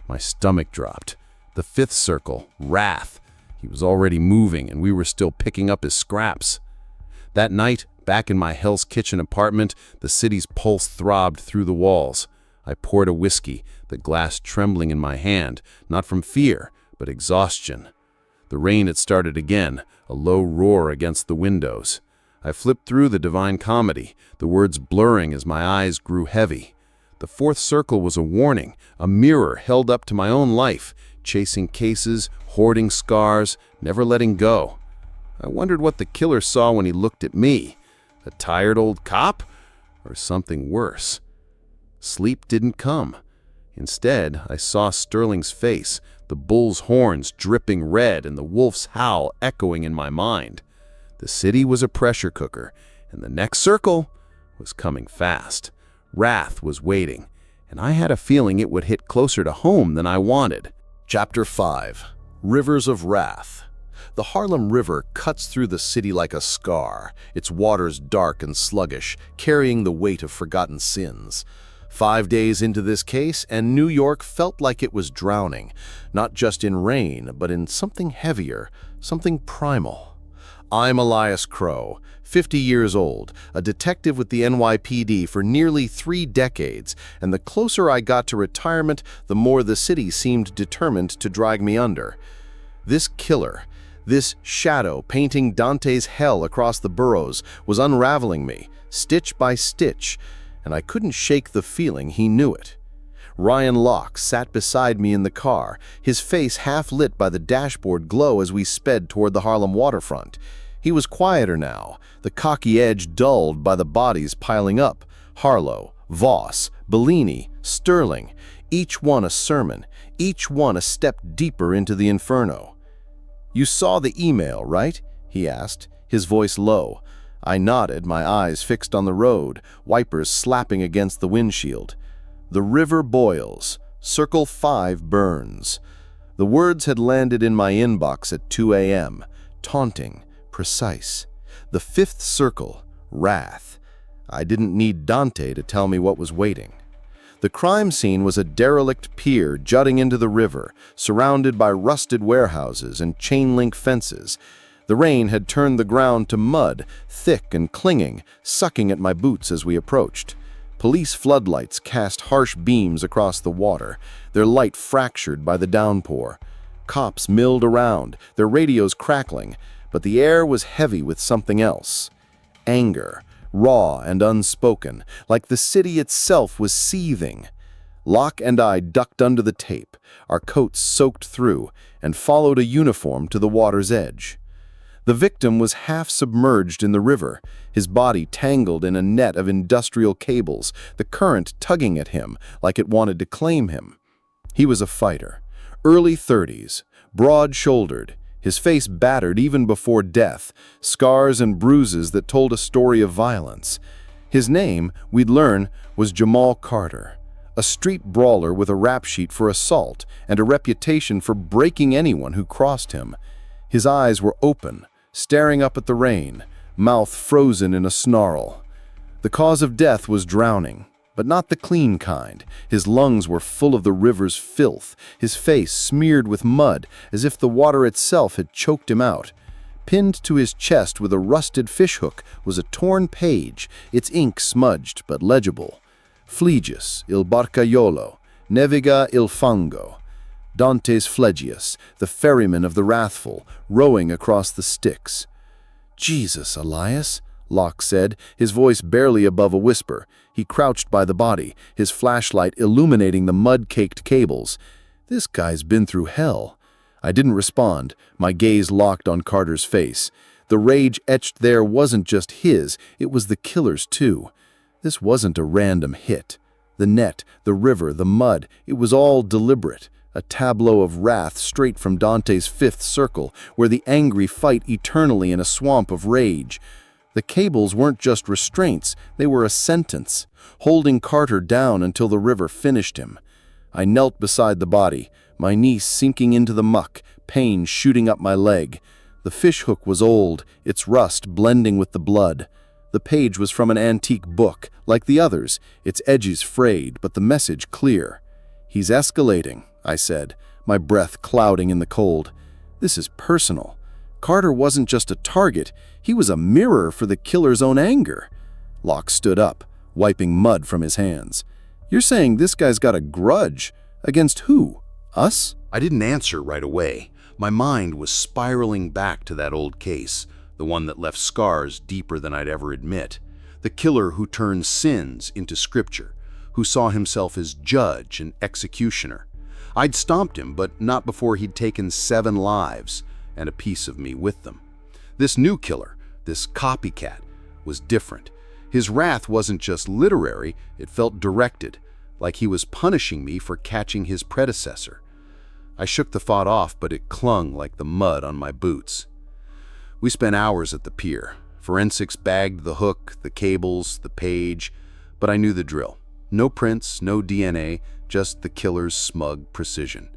My stomach dropped. The 5th circle, wrath. He was already moving, and we were still picking up his scraps. That night, back in my Hell's Kitchen apartment, the city's pulse throbbed through the walls. I poured a whiskey, the glass trembling in my hand, not from fear, but exhaustion. The rain had started again, a low roar against the windows. I flipped through the Divine Comedy, the words blurring as my eyes grew heavy. The 4th circle was a warning, a mirror held up to my own life, chasing cases, hoarding scars, never letting go. I wondered what the killer saw when he looked at me. A tired old cop? Or something worse? Sleep didn't come. Instead, I saw Sterling's face, the bull's horns dripping red and the wolf's howl echoing in my mind. The city was a pressure cooker, and the next circle was coming fast. Wrath was waiting, and I had a feeling it would hit closer to home than I wanted. Chapter 5. Rivers of Wrath. The Harlem River cuts through the city like a scar, its waters dark and sluggish, carrying the weight of forgotten sins. 5 days into this case, and New York felt like it was drowning, not just in rain, but in something heavier, something primal. I'm Elias Crowe, 50 years old, a detective with the NYPD for nearly 3 decades, and the closer I got to retirement, the more the city seemed determined to drag me under. This killer, this shadow painting Dante's hell across the boroughs, was unraveling me, stitch by stitch, and I couldn't shake the feeling he knew it. Ryan Locke sat beside me in the car, his face half lit by the dashboard glow as we sped toward the Harlem waterfront. He was quieter now, the cocky edge dulled by the bodies piling up. Harlow, Voss, Bellini, Sterling, each one a sermon, each one a step deeper into the Inferno. "You saw the email, right?" he asked, his voice low. I nodded, my eyes fixed on the road, wipers slapping against the windshield. "The river boils. Circle 5 burns." The words had landed in my inbox at 2 a.m., taunting, precise. The 5th circle, wrath. I didn't need Dante to tell me what was waiting. The crime scene was a derelict pier jutting into the river, surrounded by rusted warehouses and chain-link fences. The rain had turned the ground to mud, thick and clinging, sucking at my boots as we approached. Police floodlights cast harsh beams across the water, their light fractured by the downpour. Cops milled around, their radios crackling, but the air was heavy with something else. Anger, raw and unspoken, like the city itself was seething. Locke and I ducked under the tape, our coats soaked through, and followed a uniform to the water's edge. The victim was half submerged in the river, his body tangled in a net of industrial cables, the current tugging at him like it wanted to claim him. He was a fighter, early 30s, broad-shouldered, his face battered even before death, scars and bruises that told a story of violence. His name, we'd learn, was Jamal Carter, a street brawler with a rap sheet for assault and a reputation for breaking anyone who crossed him. His eyes were open, staring up at the rain, mouth frozen in a snarl. The cause of death was drowning, but not the clean kind. His lungs were full of the river's filth, his face smeared with mud as if the water itself had choked him out. Pinned to his chest with a rusted fishhook was a torn page, its ink smudged but legible. Flegius, il barcaiolo, neviga il fango. Dante's Flegius, the ferryman of the wrathful, rowing across the Styx. "Jesus, Elias," Locke said, his voice barely above a whisper. He crouched by the body, his flashlight illuminating the mud-caked cables. "This guy's been through hell." I didn't respond, my gaze locked on Carter's face. The rage etched there wasn't just his, it was the killer's too. This wasn't a random hit. The net, the river, the mud, it was all deliberate. A tableau of wrath straight from Dante's Fifth Circle, where the angry fight eternally in a swamp of rage. The cables weren't just restraints, they were a sentence, holding Carter down until the river finished him. I knelt beside the body, my knee sinking into the muck, pain shooting up my leg. The fishhook was old, its rust blending with the blood. The page was from an antique book, like the others, its edges frayed, but the message clear. "He's escalating," I said, my breath clouding in the cold. "This is personal. Carter wasn't just a target, he was a mirror for the killer's own anger." Locke stood up, wiping mud from his hands. "You're saying this guy's got a grudge? Against who? Us?" I didn't answer right away. My mind was spiraling back to that old case, the one that left scars deeper than I'd ever admit. The killer who turned sins into scripture, who saw himself as judge and executioner. I'd stomped him, but not before he'd taken 7 lives, and a piece of me with them. This new killer, this copycat, was different. His wrath wasn't just literary, it felt directed, like he was punishing me for catching his predecessor. I shook the thought off, but it clung like the mud on my boots. We spent hours at the pier. Forensics bagged the hook, the cables, the page, but I knew the drill. No prints, no DNA, just the killer's smug precision.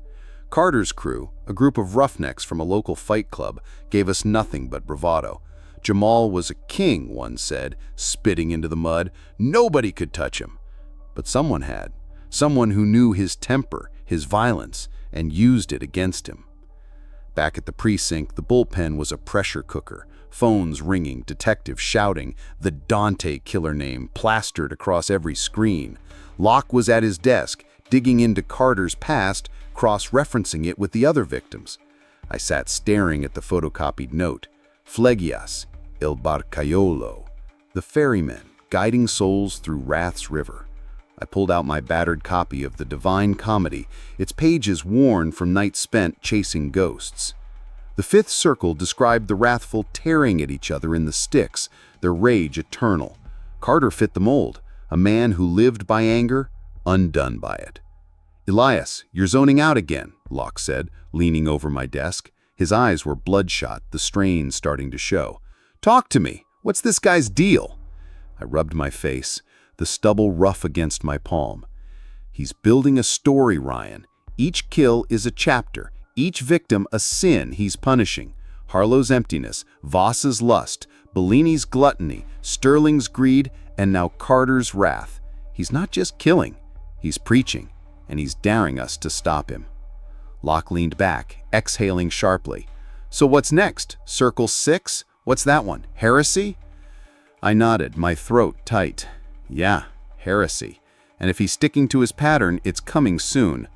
Carter's crew, a group of roughnecks from a local fight club, gave us nothing but bravado. Jamal was a king, one said, spitting into the mud. Nobody could touch him. But someone had. Someone who knew his temper, his violence, and used it against him. Back at the precinct, the bullpen was a pressure cooker, phones ringing, detectives shouting, the Dante killer name plastered across every screen. Locke was at his desk, digging into Carter's past, cross-referencing it with the other victims. I sat staring at the photocopied note. Flegias, il barcaiolo, the ferryman, guiding souls through Wrath's river. I pulled out my battered copy of the Divine Comedy, its pages worn from nights spent chasing ghosts. The Fifth Circle described the wrathful tearing at each other in the Styx, their rage eternal. Carter fit the mold, a man who lived by anger, undone by it. "Elias, you're zoning out again," Locke said, leaning over my desk. His eyes were bloodshot, the strain starting to show. "Talk to me. What's this guy's deal?" I rubbed my face, the stubble rough against my palm. "He's building a story, Ryan. Each kill is a chapter, each victim a sin he's punishing. Harlow's emptiness, Voss's lust, Bellini's gluttony, Sterling's greed, and now Carter's wrath. He's not just killing, he's preaching, and he's daring us to stop him." Locke leaned back, exhaling sharply. "So what's next? Circle 6? What's that one? Heresy?" I nodded, my throat tight. "Yeah, heresy. And if he's sticking to his pattern, it's coming soon."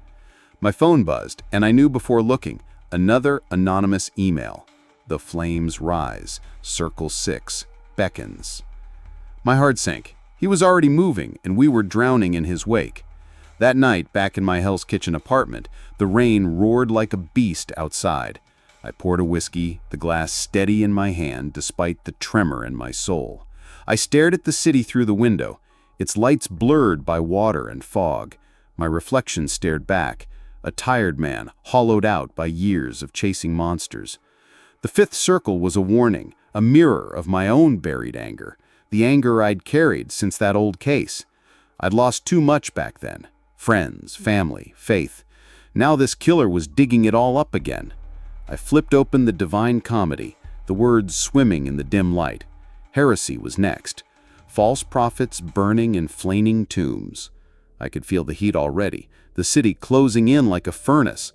My phone buzzed, and I knew before looking. Another anonymous email. "The flames rise. Circle 6. Beckons." My heart sank. He was already moving, and we were drowning in his wake. That night, back in my Hell's Kitchen apartment, the rain roared like a beast outside. I poured a whiskey, the glass steady in my hand despite the tremor in my soul. I stared at the city through the window, its lights blurred by water and fog. My reflection stared back, a tired man, hollowed out by years of chasing monsters. The Fifth Circle was a warning, a mirror of my own buried anger, the anger I'd carried since that old case. I'd lost too much back then, Friends, family, faith. Now this killer was digging it all up again. I flipped open the Divine Comedy, the words swimming in the dim light. Heresy was next. False prophets burning in flaming tombs. I could feel the heat already, the city closing in like a furnace.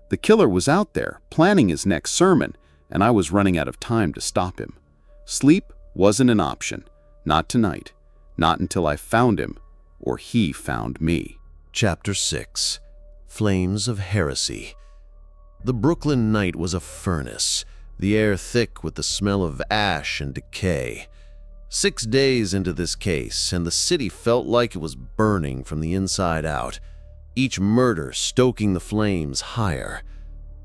The killer was out there, planning his next sermon, and I was running out of time to stop him. Sleep wasn't an option. Not tonight. Not until I found him, or he found me. Chapter 6. Flames of Heresy. The Brooklyn night was a furnace, the air thick with the smell of ash and decay. 6 days into this case, and the city felt like it was burning from the inside out, each murder stoking the flames higher.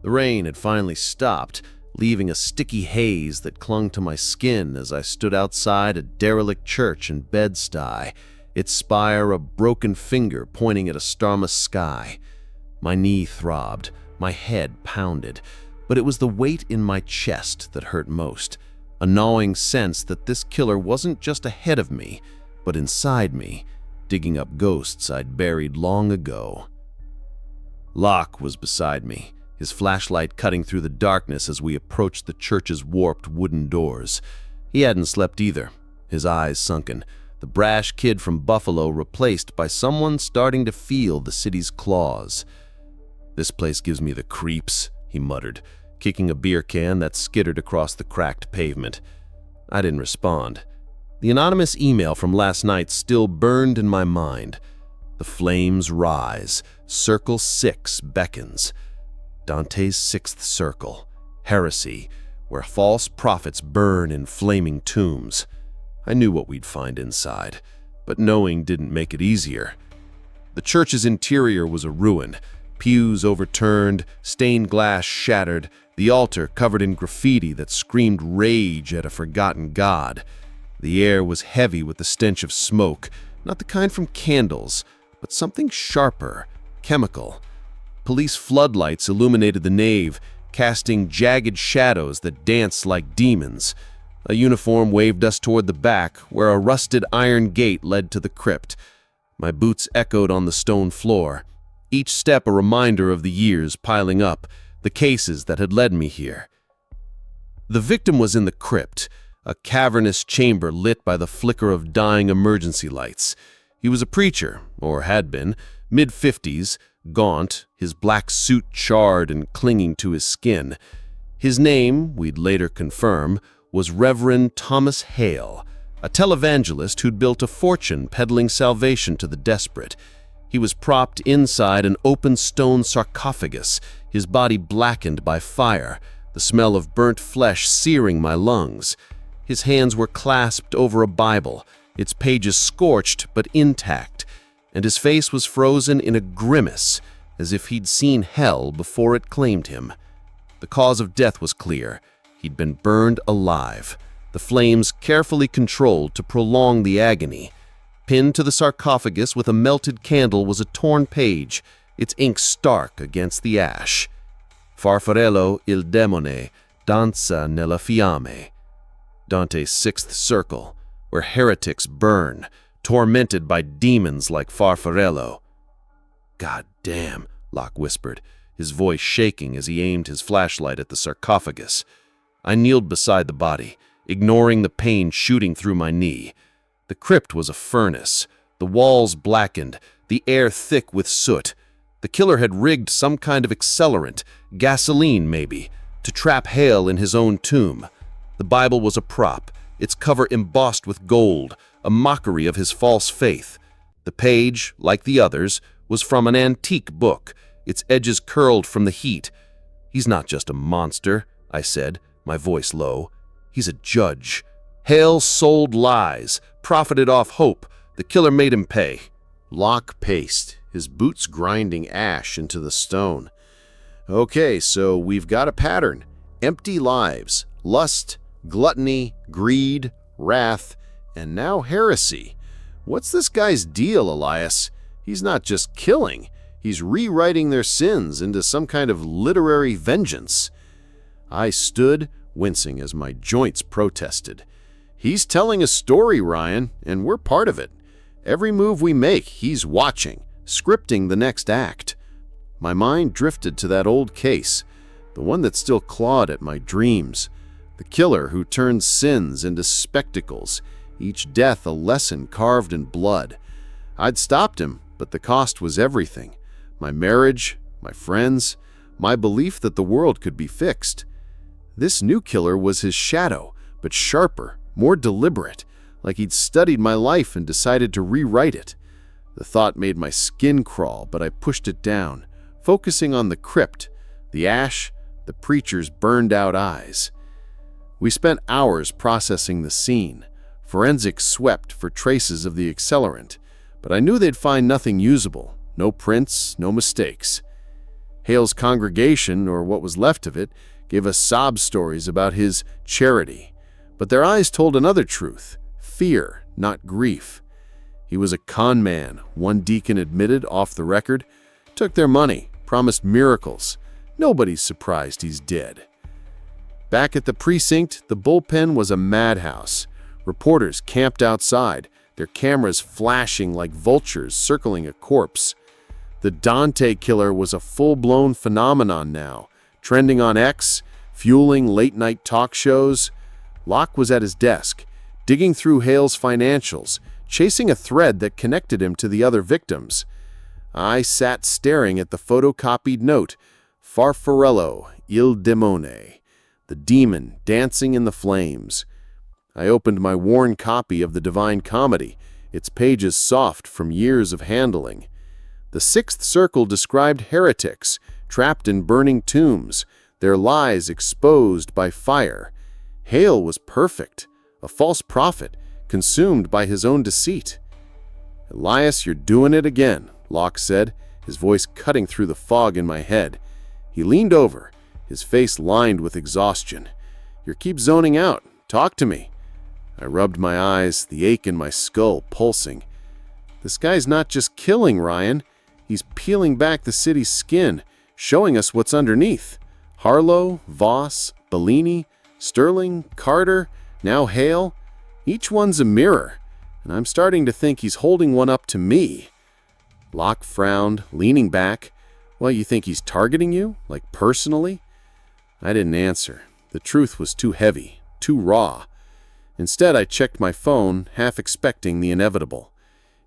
The rain had finally stopped, leaving a sticky haze that clung to my skin as I stood outside a derelict church in Bed-Stuy, its spire a broken finger pointing at a starless sky. My knee throbbed, my head pounded, but it was the weight in my chest that hurt most, a gnawing sense that this killer wasn't just ahead of me, but inside me, digging up ghosts I'd buried long ago. Locke was beside me, his flashlight cutting through the darkness as we approached the church's warped wooden doors. He hadn't slept either, his eyes sunken, the brash kid from Buffalo replaced by someone starting to feel the city's claws. "This place gives me the creeps," he muttered, kicking a beer can that skittered across the cracked pavement. I didn't respond. The anonymous email from last night still burned in my mind. The flames rise. Circle 6 beckons. Dante's 6th circle. Heresy, where false prophets burn in flaming tombs. I knew what we'd find inside, but knowing didn't make it easier. The church's interior was a ruin. Pews overturned, stained glass shattered, the altar covered in graffiti that screamed rage at a forgotten god. The air was heavy with the stench of smoke, not the kind from candles, but something sharper, chemical. Police floodlights illuminated the nave, casting jagged shadows that danced like demons. A uniform waved us toward the back, where a rusted iron gate led to the crypt. My boots echoed on the stone floor, each step a reminder of the years piling up, the cases that had led me here. The victim was in the crypt, a cavernous chamber lit by the flicker of dying emergency lights. He was a preacher, or had been, mid-50s, gaunt, his black suit charred and clinging to his skin. His name, we'd later confirm, was Reverend Thomas Hale, a televangelist who'd built a fortune peddling salvation to the desperate. He was propped inside an open stone sarcophagus, his body blackened by fire, the smell of burnt flesh searing my lungs. His hands were clasped over a Bible, its pages scorched but intact, and his face was frozen in a grimace, as if he'd seen hell before it claimed him. The cause of death was clear. He'd been burned alive, the flames carefully controlled to prolong the agony. Pinned to the sarcophagus with a melted candle was a torn page, its ink stark against the ash. Farfarello il demone danza nella fiamme. Dante's 6th circle, where heretics burn, tormented by demons like Farfarello. "God damn," Locke whispered, his voice shaking as he aimed his flashlight at the sarcophagus. I kneeled beside the body, ignoring the pain shooting through my knee. The crypt was a furnace, the walls blackened, the air thick with soot. The killer had rigged some kind of accelerant, gasoline maybe, to trap Hale in his own tomb. The Bible was a prop, its cover embossed with gold, a mockery of his false faith. The page, like the others, was from an antique book, its edges curled from the heat. "He's not just a monster," I said, my voice low. "He's a judge. Hale sold lies, profited off hope. The killer made him pay." Locke paced, his boots grinding ash into the stone. "Okay, so we've got a pattern. Empty lives, lust, gluttony, greed, wrath, and now heresy. What's this guy's deal, Elias? He's not just killing, he's rewriting their sins into some kind of literary vengeance." I stood, wincing as my joints protested. "He's telling a story, Ryan, and we're part of it. Every move we make, he's watching, scripting the next act. My mind drifted to that old case, the one that still clawed at my dreams. The killer who turned sins into spectacles, each death a lesson carved in blood. I'd stopped him, but the cost was everything. My marriage, my friends, my belief that the world could be fixed. This new killer was his shadow, but sharper, more deliberate, like he'd studied my life and decided to rewrite it. The thought made my skin crawl, but I pushed it down, focusing on the crypt, the ash, the preacher's burned-out eyes. We spent hours processing the scene. Forensics swept for traces of the accelerant, but I knew they'd find nothing usable, no prints, no mistakes. Hale's congregation, or what was left of it, gave us sob stories about his charity, but their eyes told another truth: fear, not grief. He was a con man, one deacon admitted off the record. Took their money, promised miracles. Nobody's surprised he's dead. Back at the precinct, the bullpen was a madhouse. Reporters camped outside, their cameras flashing like vultures circling a corpse. The Dante killer was a full-blown phenomenon now, trending on X, fueling late-night talk shows. Locke was at his desk, digging through Hale's financials, chasing a thread that connected him to the other victims. I sat staring at the photocopied note, Farfarello, il demone, the demon dancing in the flames. I opened my worn copy of the Divine Comedy, its pages soft from years of handling. The sixth circle described heretics, trapped in burning tombs, their lies exposed by fire. Hale was perfect, a false prophet, consumed by his own deceit. "Elias, you're doing it again," Locke said, his voice cutting through the fog in my head. He leaned over, his face lined with exhaustion. "You keep zoning out. Talk to me." I rubbed my eyes, the ache in my skull pulsing. "This guy's not just killing, Ryan. He's peeling back the city's skin, showing us what's underneath. Harlow, Voss, Bellini, Sterling, Carter, now Hale. Each one's a mirror, and I'm starting to think he's holding one up to me." Locke frowned, leaning back. "Well, you think he's targeting you? Like personally?" I didn't answer. The truth was too heavy, too raw. Instead, I checked my phone, half expecting the inevitable.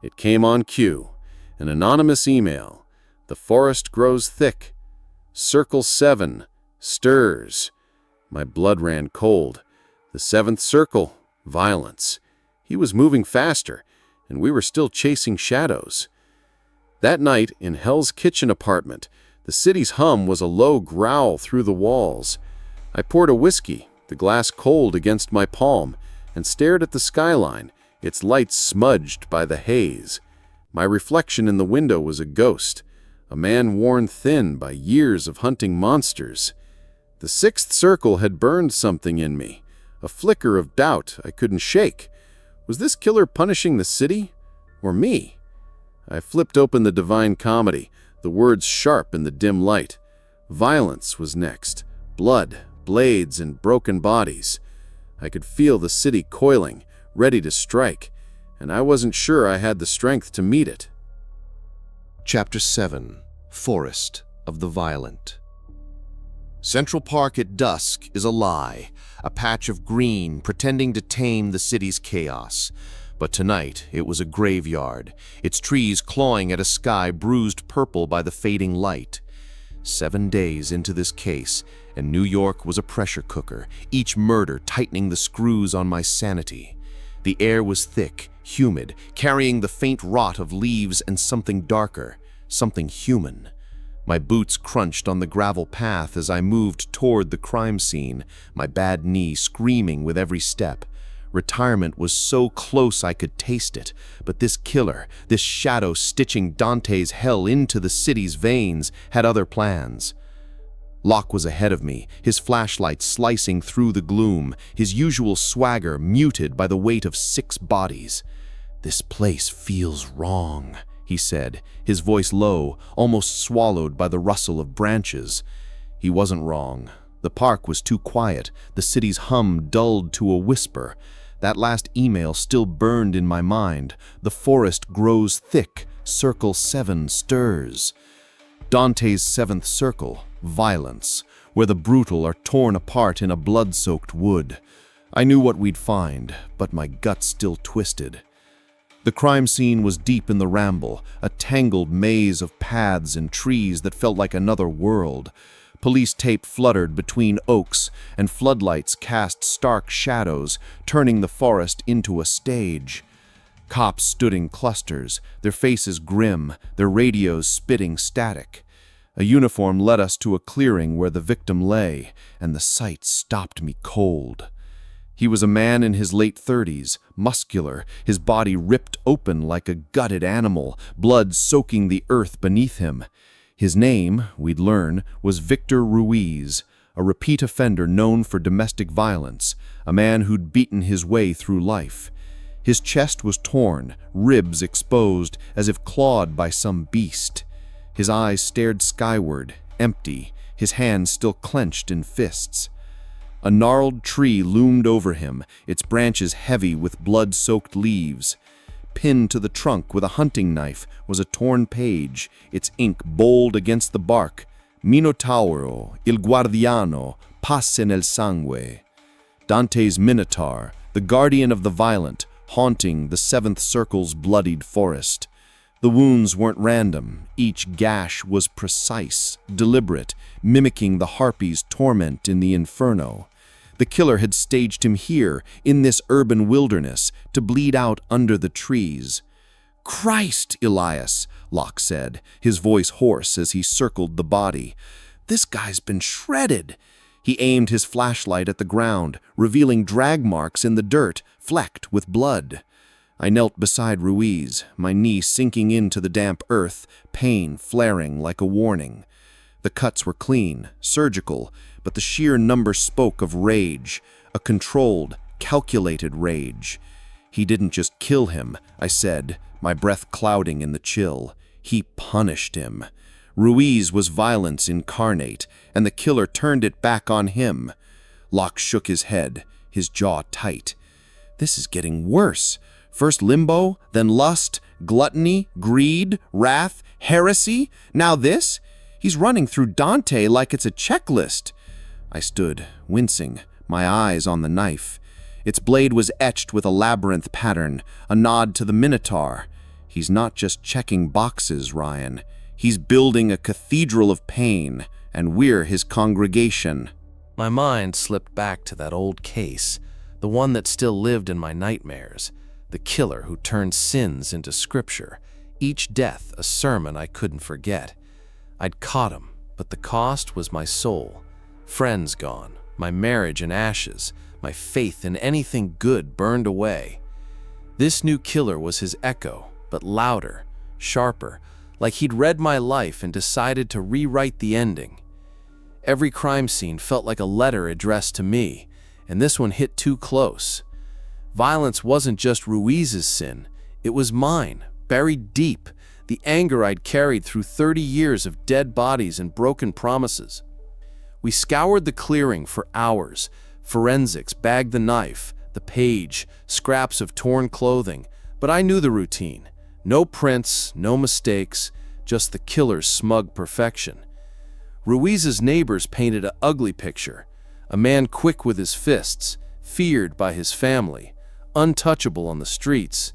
It came on cue. An anonymous email. "The forest grows thick. Circle 7. Stirs." My blood ran cold. The seventh circle. Violence. He was moving faster, and we were still chasing shadows. That night, in Hell's Kitchen apartment, the city's hum was a low growl through the walls. I poured a whiskey, the glass cold against my palm, and stared at the skyline, its lights smudged by the haze. My reflection in the window was a ghost, a man worn thin by years of hunting monsters. The sixth circle had burned something in me, a flicker of doubt I couldn't shake. Was this killer punishing the city, or me? I flipped open the Divine Comedy, the words sharp in the dim light. Violence was next. Blood, blades, and broken bodies. I could feel the city coiling, ready to strike, and I wasn't sure I had the strength to meet it. Chapter 7. Forest of the Violent. Central Park at dusk is a lie, a patch of green pretending to tame the city's chaos. But tonight it was a graveyard, its trees clawing at a sky bruised purple by the fading light. 7 days into this case, and New York was a pressure cooker, each murder tightening the screws on my sanity. The air was thick, humid, carrying the faint rot of leaves and something darker, something human. My boots crunched on the gravel path as I moved toward the crime scene, my bad knee screaming with every step. Retirement was so close I could taste it, but this killer, this shadow stitching Dante's hell into the city's veins, had other plans. Locke was ahead of me, his flashlight slicing through the gloom, his usual swagger muted by the weight of 6 bodies. "This place feels wrong," he said, his voice low, almost swallowed by the rustle of branches. He wasn't wrong. The park was too quiet, the city's hum dulled to a whisper. That last email still burned in my mind. The forest grows thick. Circle 7 stirs. Dante's seventh circle, violence, where the brutal are torn apart in a blood-soaked wood. I knew what we'd find, but my gut still twisted. The crime scene was deep in the ramble, a tangled maze of paths and trees that felt like another world. Police tape fluttered between oaks, and floodlights cast stark shadows, turning the forest into a stage. Cops stood in clusters, their faces grim, their radios spitting static. A uniform led us to a clearing where the victim lay, and the sight stopped me cold. He was a man in his late 30s, muscular, his body ripped open like a gutted animal, blood soaking the earth beneath him. His name, we'd learn, was Victor Ruiz, a repeat offender known for domestic violence, a man who'd beaten his way through life. His chest was torn, ribs exposed, as if clawed by some beast. His eyes stared skyward, empty, his hands still clenched in fists. A gnarled tree loomed over him, its branches heavy with blood-soaked leaves. Pinned to the trunk with a hunting knife was a torn page, its ink bold against the bark. Minotauro, il guardiano, pace nel sangue. Dante's Minotaur, the guardian of the violent, haunting the seventh circle's bloodied forest. The wounds weren't random. Each gash was precise, deliberate, mimicking the harpy's torment in the Inferno. The killer had staged him here, in this urban wilderness, to bleed out under the trees. "Christ, Elias," Locke said, his voice hoarse as he circled the body. "This guy's been shredded." He aimed his flashlight at the ground, revealing drag marks in the dirt, flecked with blood. I knelt beside Ruiz, my knee sinking into the damp earth, pain flaring like a warning. The cuts were clean, surgical, but the sheer number spoke of rage, a controlled, calculated rage. "He didn't just kill him," I said, my breath clouding in the chill. "He punished him." Ruiz was violence incarnate, and the killer turned it back on him. Locke shook his head, his jaw tight. "This is getting worse. First limbo, then lust, gluttony, greed, wrath, heresy. Now this? He's running through Dante like it's a checklist." I stood, wincing, my eyes on the knife. Its blade was etched with a labyrinth pattern, a nod to the Minotaur. He's not just checking boxes, Ryan. He's building a cathedral of pain, and we're his congregation. My mind slipped back to that old case, the one that still lived in my nightmares, the killer who turned sins into scripture, each death a sermon I couldn't forget. I'd caught him, but the cost was my soul. Friends gone, my marriage in ashes, my faith in anything good burned away. This new killer was his echo, but louder, sharper, like he'd read my life and decided to rewrite the ending. Every crime scene felt like a letter addressed to me, and this one hit too close. Violence wasn't just Ruiz's sin, it was mine, buried deep, the anger I'd carried through 30 years of dead bodies and broken promises. We scoured the clearing for hours. Forensics bagged the knife, the page, scraps of torn clothing, but I knew the routine. No prints, no mistakes, just the killer's smug perfection. Ruiz's neighbors painted an ugly picture, a man quick with his fists, feared by his family, untouchable on the streets.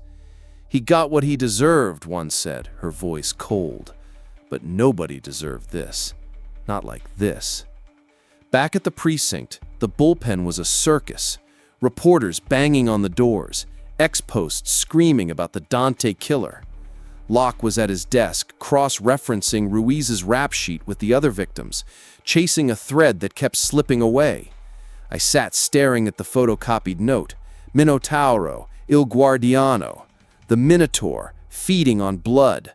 "He got what he deserved," one said, her voice cold. But nobody deserved this. Not like this. Back at the precinct, the bullpen was a circus. Reporters banging on the doors, ex-posts screaming about the Dante killer. Locke was at his desk, cross-referencing Ruiz's rap sheet with the other victims, chasing a thread that kept slipping away. I sat staring at the photocopied note. Minotauro, il guardiano. The Minotaur, feeding on blood.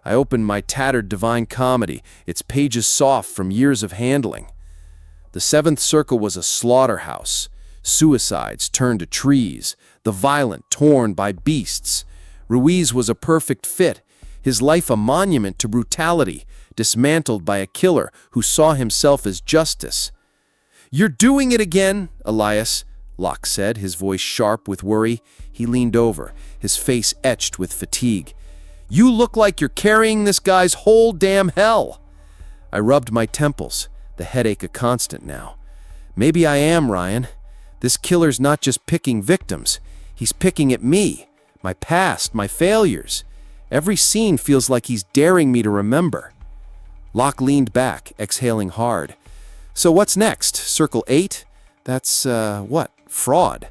I opened my tattered Divine Comedy, its pages soft from years of handling. The seventh circle was a slaughterhouse. Suicides turned to trees, the violent torn by beasts. Ruiz was a perfect fit, his life a monument to brutality, dismantled by a killer who saw himself as justice. "You're doing it again, Elias," Locke said, his voice sharp with worry. He leaned over, his face etched with fatigue. You look like you're carrying this guy's whole damn hell. I rubbed my temples, the headache a constant now. Maybe I am, Ryan. This killer's not just picking victims. He's picking at me, my past, my failures. Every scene feels like he's daring me to remember. Locke leaned back, exhaling hard. So what's next? Circle 8? That's, what? Fraud.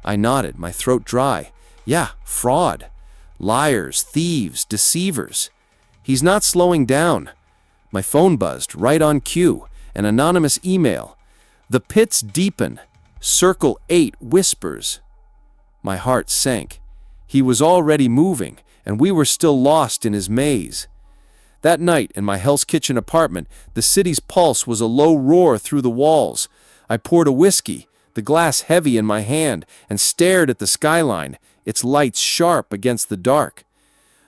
I nodded, my throat dry. Yeah, fraud. Liars, thieves, deceivers. He's not slowing down. My phone buzzed, right on cue. An anonymous email. The pits deepen. Circle 8 whispers. My heart sank. He was already moving, and we were still lost in his maze. That night, in my Hell's Kitchen apartment, the city's pulse was a low roar through the walls. I poured a whiskey, the glass heavy in my hand, and stared at the skyline, its lights sharp against the dark.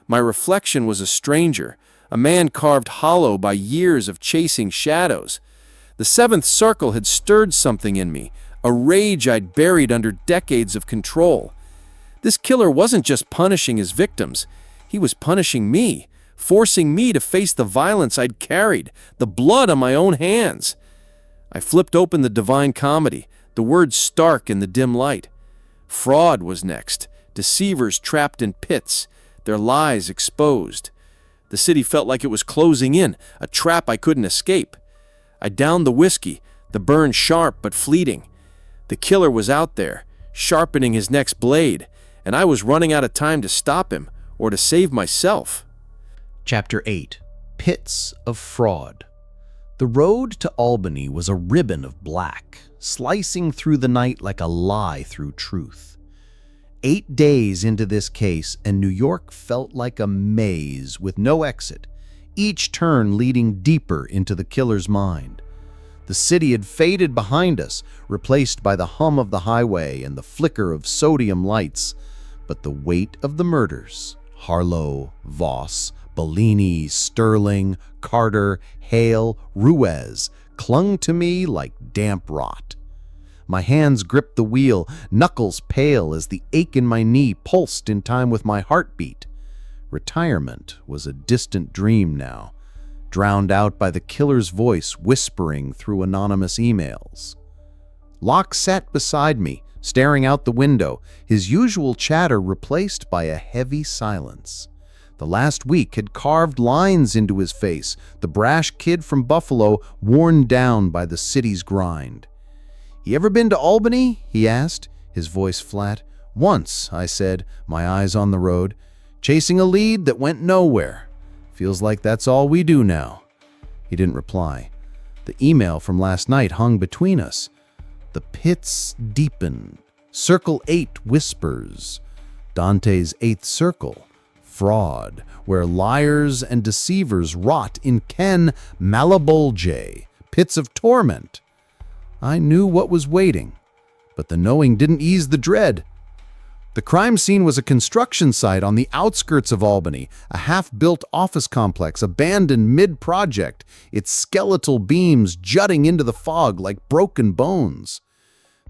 My reflection was a stranger, a man carved hollow by years of chasing shadows. The seventh circle had stirred something in me, a rage I'd buried under decades of control. This killer wasn't just punishing his victims, he was punishing me, forcing me to face the violence I'd carried, the blood on my own hands. I flipped open the Divine Comedy, the words stark in the dim light. Fraud was next, deceivers trapped in pits, their lies exposed. The city felt like it was closing in, a trap I couldn't escape. I downed the whiskey, the burn sharp but fleeting. The killer was out there, sharpening his next blade, and I was running out of time to stop him or to save myself. Chapter 8. Pits of Fraud. The road to Albany was a ribbon of black, slicing through the night like a lie through truth. 8 days into this case, and New York felt like a maze with no exit, each turn leading deeper into the killer's mind. The city had faded behind us, replaced by the hum of the highway and the flicker of sodium lights, but the weight of the murders, Harlow, Voss, Bellini, Sterling, Carter, Hale, Ruiz, clung to me like damp rot. My hands gripped the wheel, knuckles pale as the ache in my knee pulsed in time with my heartbeat. Retirement was a distant dream now, drowned out by the killer's voice whispering through anonymous emails. Locke sat beside me, staring out the window, his usual chatter replaced by a heavy silence. The last week had carved lines into his face, the brash kid from Buffalo worn down by the city's grind. "You ever been to Albany?" he asked, his voice flat. "Once," I said, my eyes on the road, chasing a lead that went nowhere. Feels like that's all we do now. He didn't reply. The email from last night hung between us. The pits deepen. Circle 8 whispers. Dante's 8th circle. Fraud, where liars and deceivers rot in Ken Malabolge, pits of torment. I knew what was waiting, but the knowing didn't ease the dread. The crime scene was a construction site on the outskirts of Albany, a half-built office complex abandoned mid-project, its skeletal beams jutting into the fog like broken bones.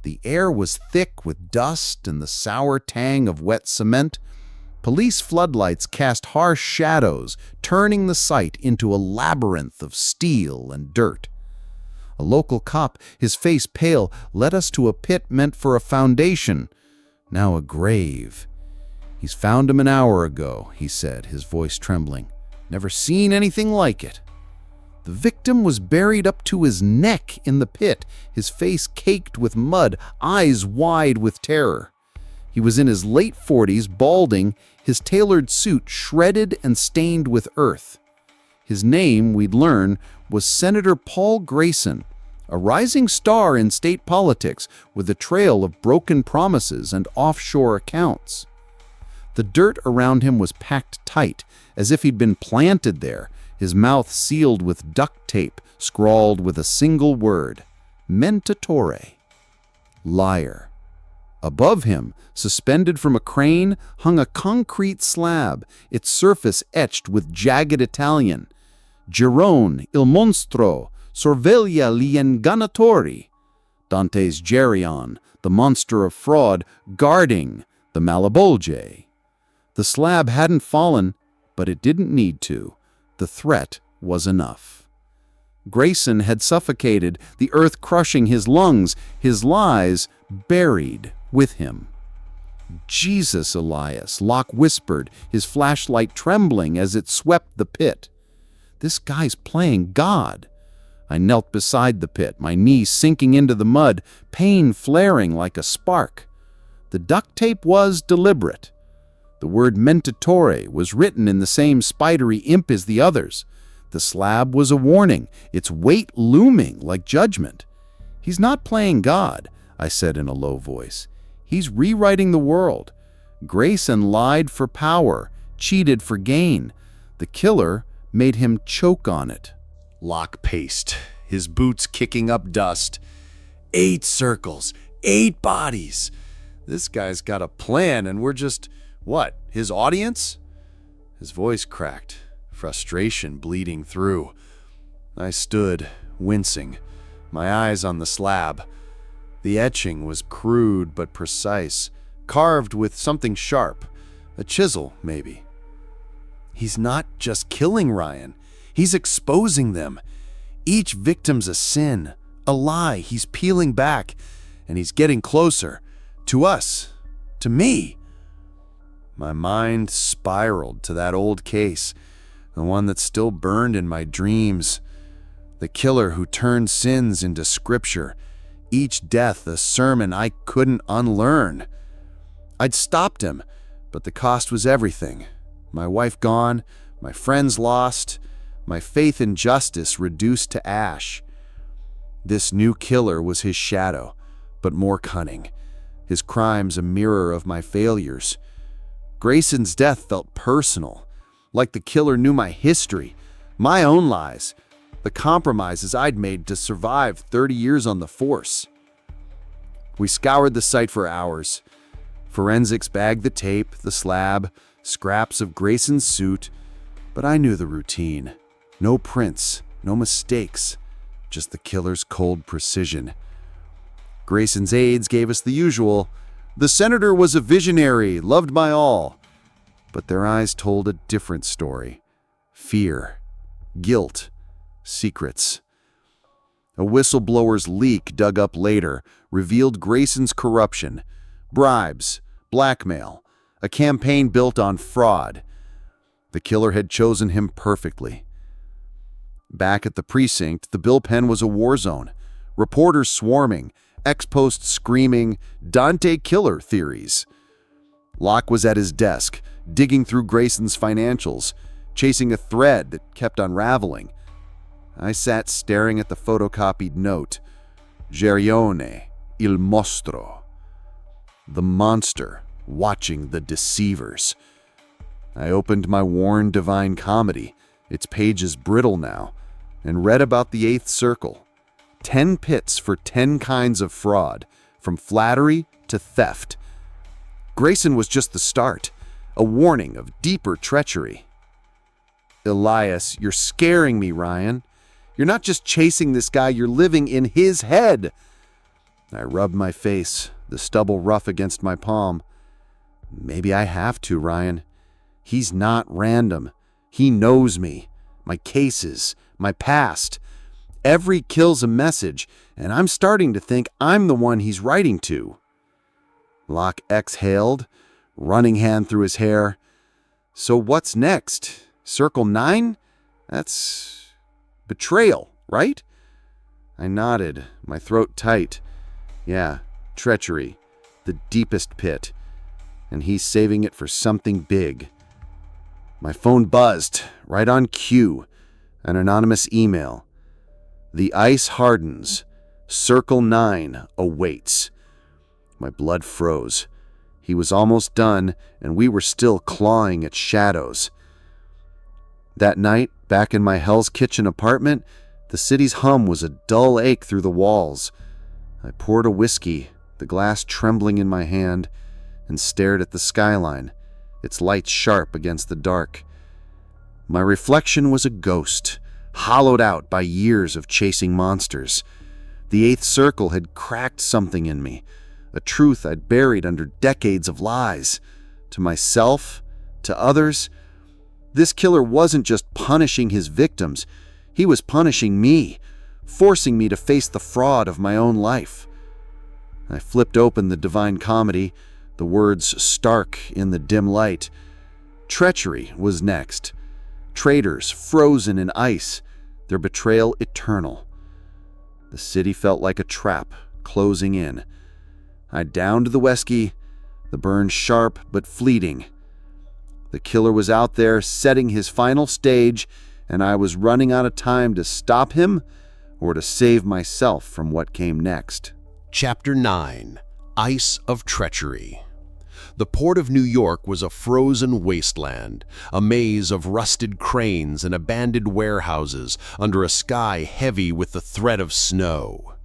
The air was thick with dust and the sour tang of wet cement. Police floodlights cast harsh shadows, turning the site into a labyrinth of steel and dirt. A local cop, his face pale, led us to a pit meant for a foundation, now a grave. "He's found him an hour ago," he said, his voice trembling. "Never seen anything like it." The victim was buried up to his neck in the pit, his face caked with mud, eyes wide with terror. He was in his late 40s, balding, his tailored suit shredded and stained with earth. His name, we'd learn, was Senator Paul Grayson, a rising star in state politics with a trail of broken promises and offshore accounts. The dirt around him was packed tight, as if he'd been planted there, his mouth sealed with duct tape, scrawled with a single word, Mentatore. Liar. Above him, suspended from a crane, hung a concrete slab, its surface etched with jagged Italian. Girone, il monstro, sorveglia gli ingannatori. Dante's Geryon, the monster of fraud, guarding the Malabolge. The slab hadn't fallen, but it didn't need to. The threat was enough. Grayson had suffocated, the earth crushing his lungs, his lies buried with him. "Jesus, Elias," Locke whispered, his flashlight trembling as it swept the pit. "This guy's playing God." I knelt beside the pit, my knees sinking into the mud, pain flaring like a spark. The duct tape was deliberate. The word mentatore was written in the same spidery imp as the others. The slab was a warning, its weight looming like judgment. "He's not playing God," I said in a low voice. "He's rewriting the world. Grayson lied for power, cheated for gain. The killer made him choke on it." Locke paced, his boots kicking up dust. 8 circles, 8 bodies. This guy's got a plan, and we're just, what, his audience? His voice cracked, frustration bleeding through. I stood, wincing, my eyes on the slab. The etching was crude but precise, carved with something sharp, a chisel, maybe. He's not just killing Ryan. He's exposing them. Each victim's a sin, a lie. He's peeling back, and he's getting closer. To us. To me. My mind spiraled to that old case, the one that still burned in my dreams. The killer who turned sins into scripture. Each death a sermon I couldn't unlearn. I'd stopped him, but the cost was everything. My wife gone, my friends lost, my faith in justice reduced to ash. This new killer was his shadow, but more cunning. His crimes a mirror of my failures. Grayson's death felt personal, like the killer knew my history, my own lies, the compromises I'd made to survive 30 years on the force. We scoured the site for hours. Forensics bagged the tape, the slab, scraps of Grayson's suit, but I knew the routine. No prints, no mistakes, just the killer's cold precision. Grayson's aides gave us the usual. The senator was a visionary, loved by all. But their eyes told a different story. Fear, guilt, secrets. A whistleblower's leak dug up later revealed Grayson's corruption, bribes, blackmail, a campaign built on fraud. The killer had chosen him perfectly. Back at the precinct, the bullpen was a war zone. Reporters swarming, ex-post screaming, Dante killer theories. Locke was at his desk, digging through Grayson's financials, chasing a thread that kept unraveling. I sat staring at the photocopied note. Gerione, il mostro. The monster, watching the deceivers. I opened my worn Divine Comedy, its pages brittle now, and read about the 8th circle. 10 pits for 10 kinds of fraud, from flattery to theft. Grayson was just the start, a warning of deeper treachery. "Elias, you're scaring me, Ryan. You're not just chasing this guy, you're living in his head." I rubbed my face, the stubble rough against my palm. "Maybe I have to, Ryan. He's not random. He knows me, my cases, my past. Every kill's a message, and I'm starting to think I'm the one he's writing to." Locke exhaled, running hand through his hair. "So what's next? Circle 9? That's betrayal, right?" I nodded, my throat tight. "Yeah, treachery, the deepest pit, and he's saving it for something big." My phone buzzed, right on cue, an anonymous email. "The ice hardens. Circle 9 awaits." My blood froze. He was almost done, and we were still clawing at shadows. That night, back in my Hell's Kitchen apartment, the city's hum was a dull ache through the walls. I poured a whiskey, the glass trembling in my hand, and stared at the skyline, its lights sharp against the dark. My reflection was a ghost, hollowed out by years of chasing monsters. The 8th circle had cracked something in me, a truth I'd buried under decades of lies. To myself, to others, This killer wasn't just punishing his victims, he was punishing me, forcing me to face the fraud of my own life. I flipped open the Divine Comedy, the words stark in the dim light. Treachery was next. Traitors frozen in ice, their betrayal eternal. The city felt like a trap, closing in. I downed the whiskey, the burn sharp but fleeting. The killer was out there setting his final stage, and I was running out of time to stop him or to save myself from what came next. Chapter 9. Ice of Treachery. The port of New York was a frozen wasteland, a maze of rusted cranes and abandoned warehouses under a sky heavy with the threat of snow.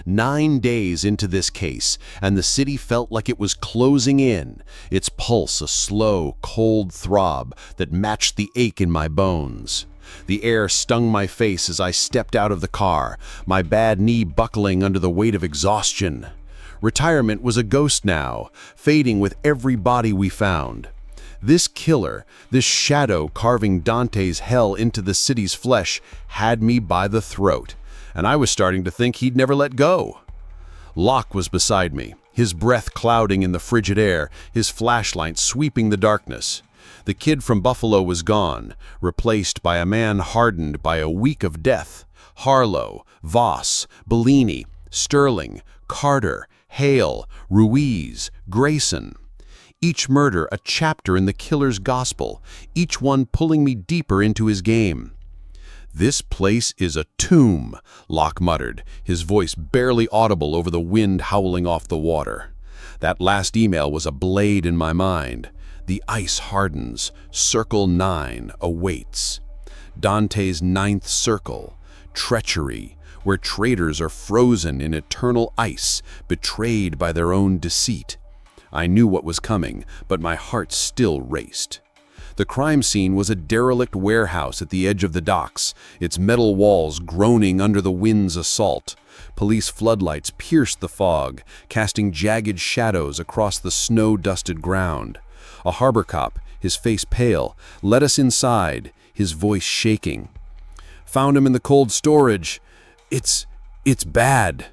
9 days into this case, and the city felt like it was closing in, its pulse a slow, cold throb that matched the ache in my bones. The air stung my face as I stepped out of the car, my bad knee buckling under the weight of exhaustion. Retirement was a ghost now, fading with every body we found. This killer, this shadow carving Dante's hell into the city's flesh, had me by the throat, and I was starting to think he'd never let go. Locke was beside me, his breath clouding in the frigid air, his flashlight sweeping the darkness. The kid from Buffalo was gone, replaced by a man hardened by a week of death. Harlow, Voss, Bellini, Sterling, Carter, Hale, Ruiz, Grayson. Each murder a chapter in the killer's gospel, each one pulling me deeper into his game. "This place is a tomb," Locke muttered, his voice barely audible over the wind howling off the water. That last email was a blade in my mind. The ice hardens. Circle 9 awaits. Dante's 9th circle. Treachery, where traitors are frozen in eternal ice, betrayed by their own deceit. I knew what was coming, but my heart still raced. The crime scene was a derelict warehouse at the edge of the docks, its metal walls groaning under the wind's assault. Police floodlights pierced the fog, casting jagged shadows across the snow-dusted ground. A harbor cop, his face pale, led us inside, his voice shaking. "Found him in the cold storage. It's bad."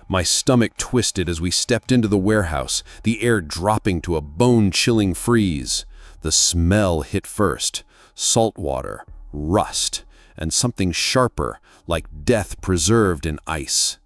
My stomach twisted as we stepped into the warehouse, the air dropping to a bone-chilling freeze. The smell hit first: salt water, rust, and something sharper, like death preserved in ice.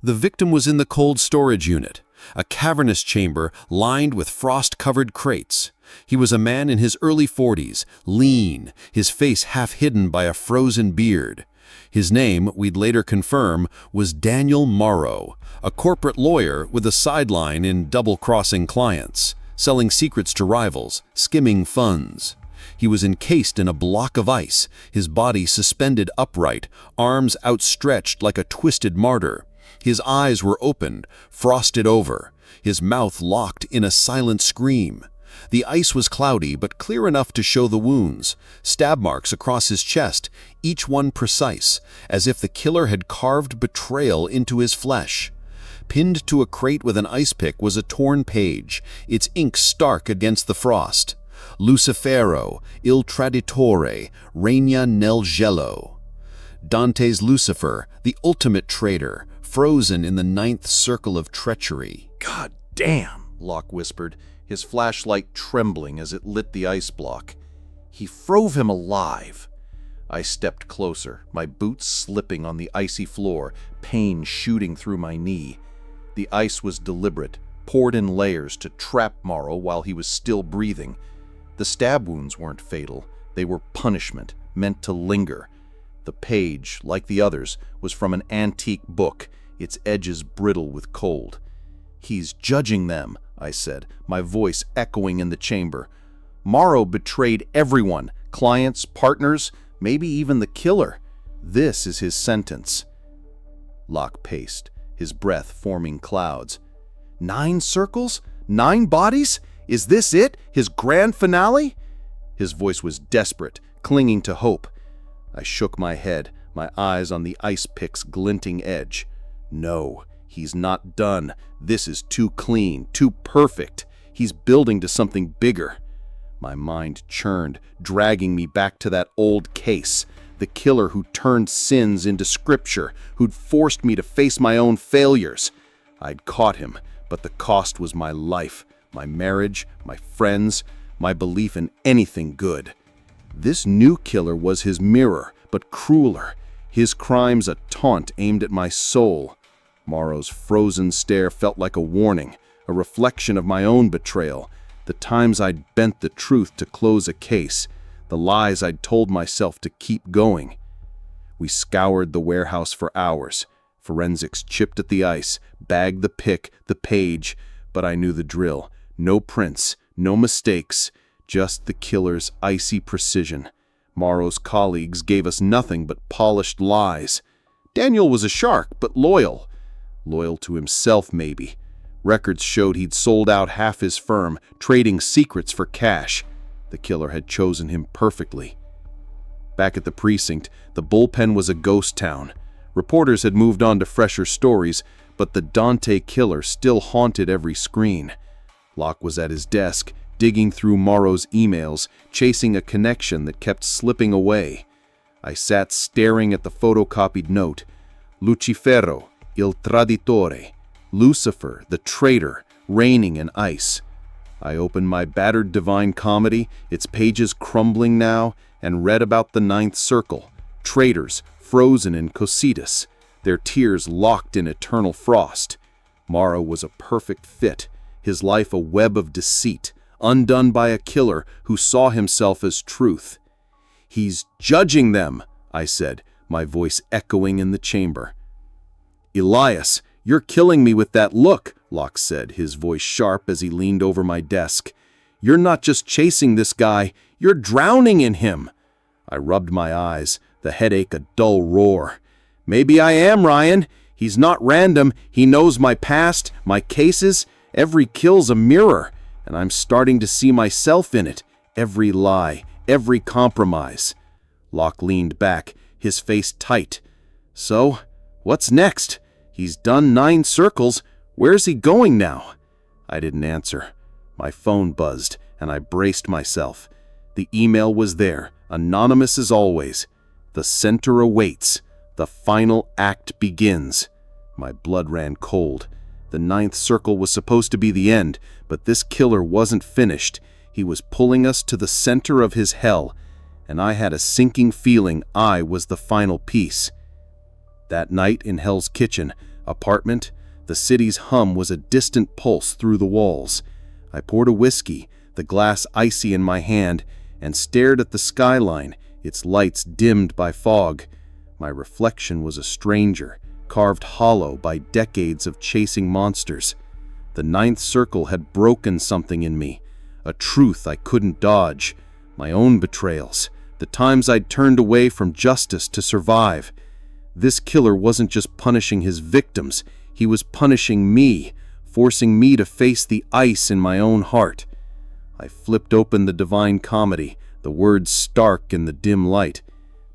The victim was in the cold storage unit, a cavernous chamber lined with frost-covered crates. He was a man in his early 40s, lean, his face half hidden by a frozen beard. His name, we'd later confirm, was Daniel Morrow, a corporate lawyer with a sideline in double-crossing clients, selling secrets to rivals, skimming funds. He was encased in a block of ice, his body suspended upright, arms outstretched like a twisted martyr. His eyes were opened, frosted over, his mouth locked in a silent scream. The ice was cloudy but clear enough to show the wounds, stab marks across his chest, each one precise, as if the killer had carved betrayal into his flesh. Pinned to a crate with an ice pick was a torn page, its ink stark against the frost. Lucifero, il traditore, regna nel gelo. Dante's Lucifer, the ultimate traitor, frozen in the 9th circle of treachery. "God damn," Locke whispered, his flashlight trembling as it lit the ice block. "He frove him alive." I stepped closer, my boots slipping on the icy floor, pain shooting through my knee. The ice was deliberate, poured in layers to trap Morrow while he was still breathing. The stab wounds weren't fatal. They were punishment, meant to linger. The page, like the others, was from an antique book, its edges brittle with cold. "He's judging them," I said, my voice echoing in the chamber. "Morrow betrayed everyone, clients, partners, maybe even the killer. This is his sentence." Locke paced, his breath forming clouds. 9 circles? 9 bodies? Is this it? His grand finale? His voice was desperate, clinging to hope. I shook my head, my eyes on the ice pick's glinting edge. No, he's not done. This is too clean, too perfect. He's building to something bigger. My mind churned, dragging me back to that old case. The killer who turned sins into scripture, who'd forced me to face my own failures. I'd caught him, but the cost was my life, my marriage, my friends, my belief in anything good. This new killer was his mirror, but crueler. His crimes a taunt aimed at my soul. Morrow's frozen stare felt like a warning, a reflection of my own betrayal, the times I'd bent the truth to close a case, the lies I'd told myself to keep going. We scoured the warehouse for hours. Forensics chipped at the ice, bagged the pick, the page, but I knew the drill. No prints, no mistakes, just the killer's icy precision. Morrow's colleagues gave us nothing but polished lies. Daniel was a shark, but loyal. Loyal to himself, maybe. Records showed he'd sold out half his firm, trading secrets for cash. The killer had chosen him perfectly. Back at the precinct, the bullpen was a ghost town. Reporters had moved on to fresher stories, but the Dante killer still haunted every screen. Locke was at his desk, digging through Morrow's emails, chasing a connection that kept slipping away. I sat staring at the photocopied note. Lucifero, il traditore. Lucifer, the traitor, reigning in ice. I opened my battered Divine Comedy, its pages crumbling now, and read about the Ninth Circle. Traitors, frozen in cositas, their tears locked in eternal frost. Morrow was a perfect fit, his life a web of deceit, undone by a killer who saw himself as truth. "He's judging them," I said, my voice echoing in the chamber. "Elias, you're killing me with that look," Locke said, his voice sharp as he leaned over my desk. "You're not just chasing this guy, you're drowning in him." I rubbed my eyes, the headache a dull roar. "Maybe I am, Ryan. He's not random. He knows my past, my cases. Every kill's a mirror, and I'm starting to see myself in it. Every lie, every compromise." Locke leaned back, his face tight. "So, what's next? He's done 9 circles. Where's he going now?" I didn't answer. My phone buzzed, and I braced myself. The email was there, anonymous as always. "The center awaits. The final act begins." My blood ran cold. The 9th circle was supposed to be the end, but this killer wasn't finished. He was pulling us to the center of his hell, and I had a sinking feeling I was the final piece. That night in Hell's Kitchen, apartment, the city's hum was a distant pulse through the walls. I poured a whiskey, the glass icy in my hand, and stared at the skyline, its lights dimmed by fog. My reflection was a stranger, carved hollow by decades of chasing monsters. The 9th circle had broken something in me, a truth I couldn't dodge, my own betrayals, the times I'd turned away from justice to survive. This killer wasn't just punishing his victims, he was punishing me, forcing me to face the ice in my own heart. I flipped open the Divine Comedy, the words stark in the dim light.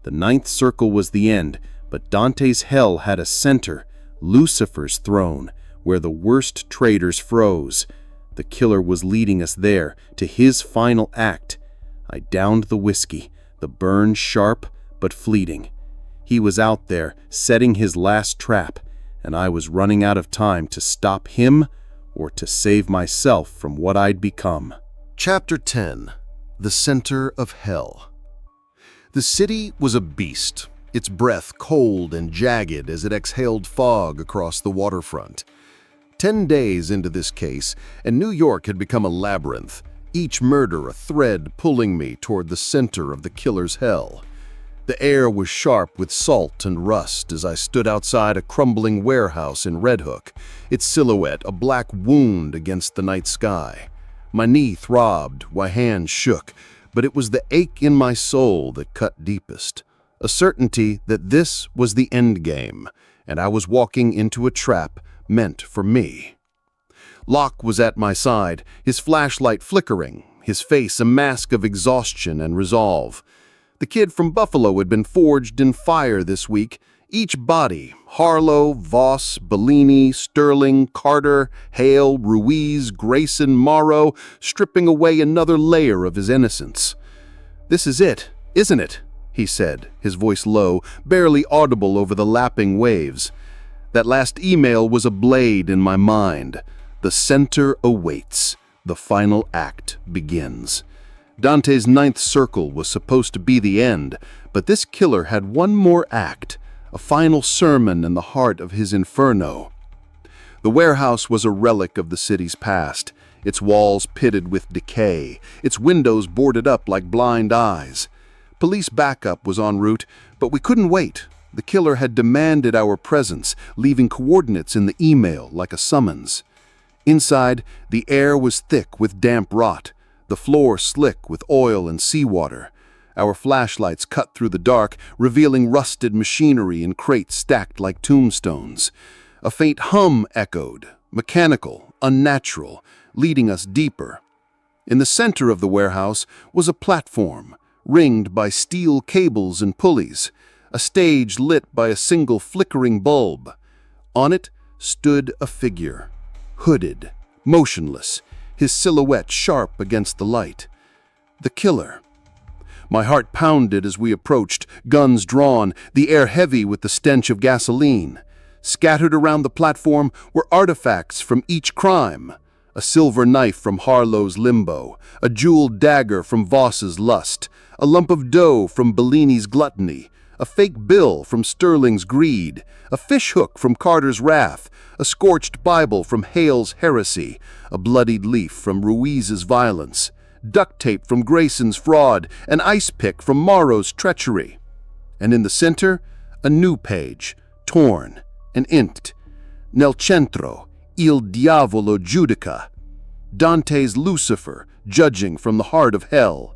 The 9th circle was the end, but Dante's hell had a center, Lucifer's throne, where the worst traitors froze. The killer was leading us there, to his final act. I downed the whiskey, the burn sharp but fleeting. He was out there, setting his last trap, and I was running out of time to stop him or to save myself from what I'd become. Chapter 10. The Center of Hell. The city was a beast, its breath cold and jagged as it exhaled fog across the waterfront. 10 days into this case, and New York had become a labyrinth, each murder a thread pulling me toward the center of the killer's hell. The air was sharp with salt and rust as I stood outside a crumbling warehouse in Red Hook, its silhouette a black wound against the night sky. My knee throbbed, my hands shook, but it was the ache in my soul that cut deepest, a certainty that this was the end game, and I was walking into a trap meant for me. Locke was at my side, his flashlight flickering, his face a mask of exhaustion and resolve. The kid from Buffalo had been forged in fire this week, Each body, Harlow, Voss, Bellini, Sterling, Carter, Hale, Ruiz, Grayson, Morrow, stripping away another layer of his innocence. "This is it, isn't it?" he said, his voice low, barely audible over the lapping waves. That last email was a blade in my mind. The center awaits. The final act begins. Dante's ninth circle was supposed to be the end, but this killer had one more act, a final sermon in the heart of his Inferno. The warehouse was a relic of the city's past, its walls pitted with decay, its windows boarded up like blind eyes. Police backup was en route, but we couldn't wait. The killer had demanded our presence, leaving coordinates in the email like a summons. Inside, the air was thick with damp rot, the floor slick with oil and seawater. Our flashlights cut through the dark, revealing rusted machinery in crates stacked like tombstones. A faint hum echoed, mechanical, unnatural, leading us deeper. In the center of the warehouse was a platform, ringed by steel cables and pulleys, a stage lit by a single flickering bulb. On it stood a figure, hooded, motionless, his silhouette sharp against the light. The killer. My heart pounded as we approached, guns drawn, the air heavy with the stench of gasoline. Scattered around the platform were artifacts from each crime. A silver knife from Harlow's limbo, a jeweled dagger from Voss's lust, a lump of dough from Bellini's gluttony, a fake bill from Sterling's greed, a fishhook from Carter's wrath, a scorched Bible from Hale's heresy, a bloodied leaf from Ruiz's violence, duct tape from Grayson's fraud, an ice pick from Morrow's treachery. And in the center, a new page, torn and inked. Nel centro, il diavolo giudica. Dante's Lucifer, judging from the heart of hell.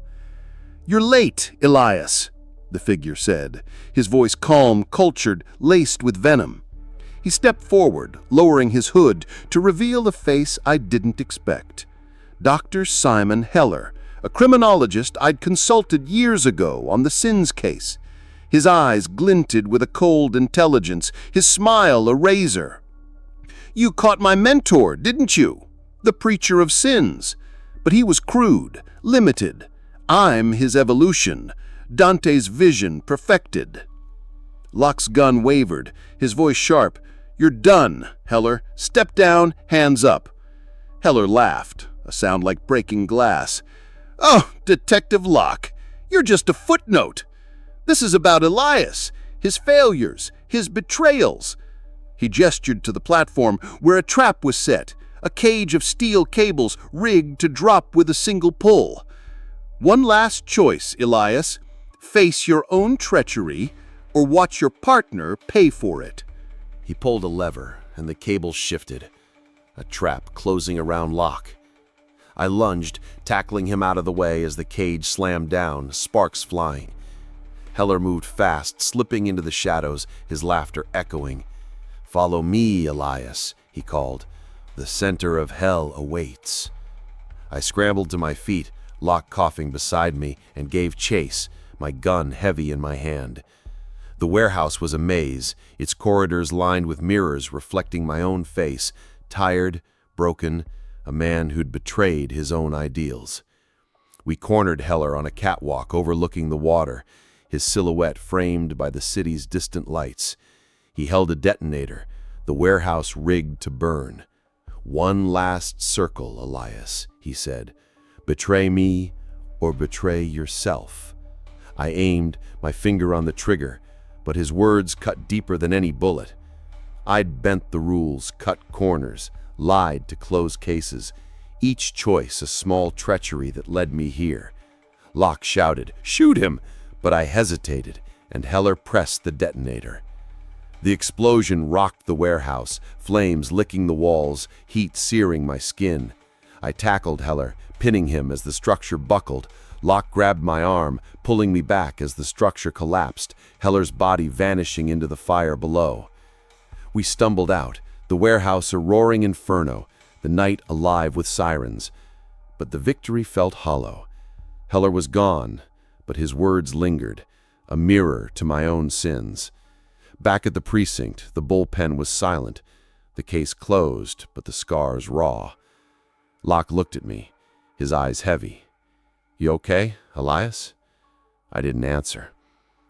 "You're late, Elias," the figure said, his voice calm, cultured, laced with venom. He stepped forward, lowering his hood to reveal a face I didn't expect. Dr. Simon Heller, a criminologist I'd consulted years ago on the Sins case. His eyes glinted with a cold intelligence, his smile a razor. "You caught my mentor, didn't you? The preacher of sins. But he was crude, limited. I'm his evolution, Dante's vision perfected." Locke's gun wavered, his voice sharp. "You're done, Heller. Step down, hands up." Heller laughed, a sound like breaking glass. "Oh, Detective Locke, you're just a footnote. This is about Elias, his failures, his betrayals." He gestured to the platform where a trap was set, a cage of steel cables rigged to drop with a single pull. "One last choice, Elias. Face your own treachery or watch your partner pay for it." He pulled a lever, and the cable shifted, a trap closing around Locke. I lunged, tackling him out of the way as the cage slammed down, sparks flying. Heller moved fast, slipping into the shadows, his laughter echoing. "Follow me, Elias," he called. "The center of hell awaits." I scrambled to my feet, Locke coughing beside me, and gave chase, my gun heavy in my hand. The warehouse was a maze, its corridors lined with mirrors reflecting my own face, tired, broken, a man who'd betrayed his own ideals. We cornered Heller on a catwalk overlooking the water, his silhouette framed by the city's distant lights. He held a detonator, the warehouse rigged to burn. "One last circle, Elias," he said. "Betray me or betray yourself." I aimed, my finger on the trigger, but his words cut deeper than any bullet. I'd bent the rules, cut corners, lied to close cases, each choice a small treachery that led me here. Locke shouted, "Shoot him!" but I hesitated, and Heller pressed the detonator. The explosion rocked the warehouse, flames licking the walls, heat searing my skin. I tackled Heller, pinning him as the structure buckled. Locke grabbed my arm, pulling me back as the structure collapsed, Heller's body vanishing into the fire below. We stumbled out, the warehouse a roaring inferno, the night alive with sirens. But the victory felt hollow. Heller was gone, but his words lingered, a mirror to my own sins. Back at the precinct, the bullpen was silent. The case closed, but the scars raw. Locke looked at me, his eyes heavy. "You okay, Elias?" I didn't answer.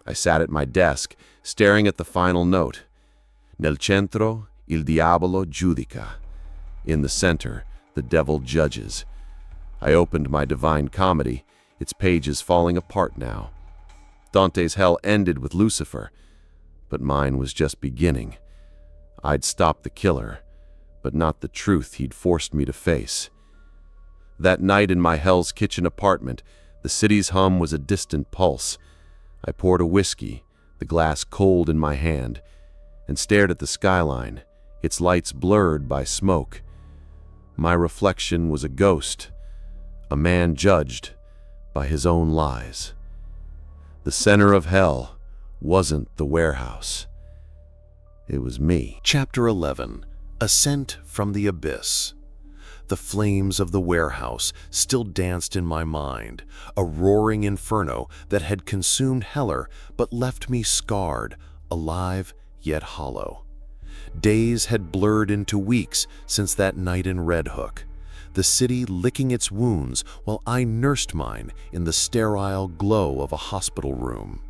I sat at my desk, staring at the final note. Nel centro, il diavolo giudica. In the center, the devil judges. I opened my Divine Comedy, its pages falling apart now. Dante's hell ended with Lucifer, but mine was just beginning. I'd stopped the killer, but not the truth he'd forced me to face. That night in my Hell's Kitchen apartment, the city's hum was a distant pulse. I poured a whiskey, the glass cold in my hand, and stared at the skyline, its lights blurred by smoke. My reflection was a ghost, a man judged by his own lies. The center of hell wasn't the warehouse. It was me. Chapter 11. Ascent from the Abyss. The flames of the warehouse still danced in my mind, a roaring inferno that had consumed Heller but left me scarred, alive yet hollow. Days had blurred into weeks since that night in Red Hook, the city licking its wounds while I nursed mine in the sterile glow of a hospital room.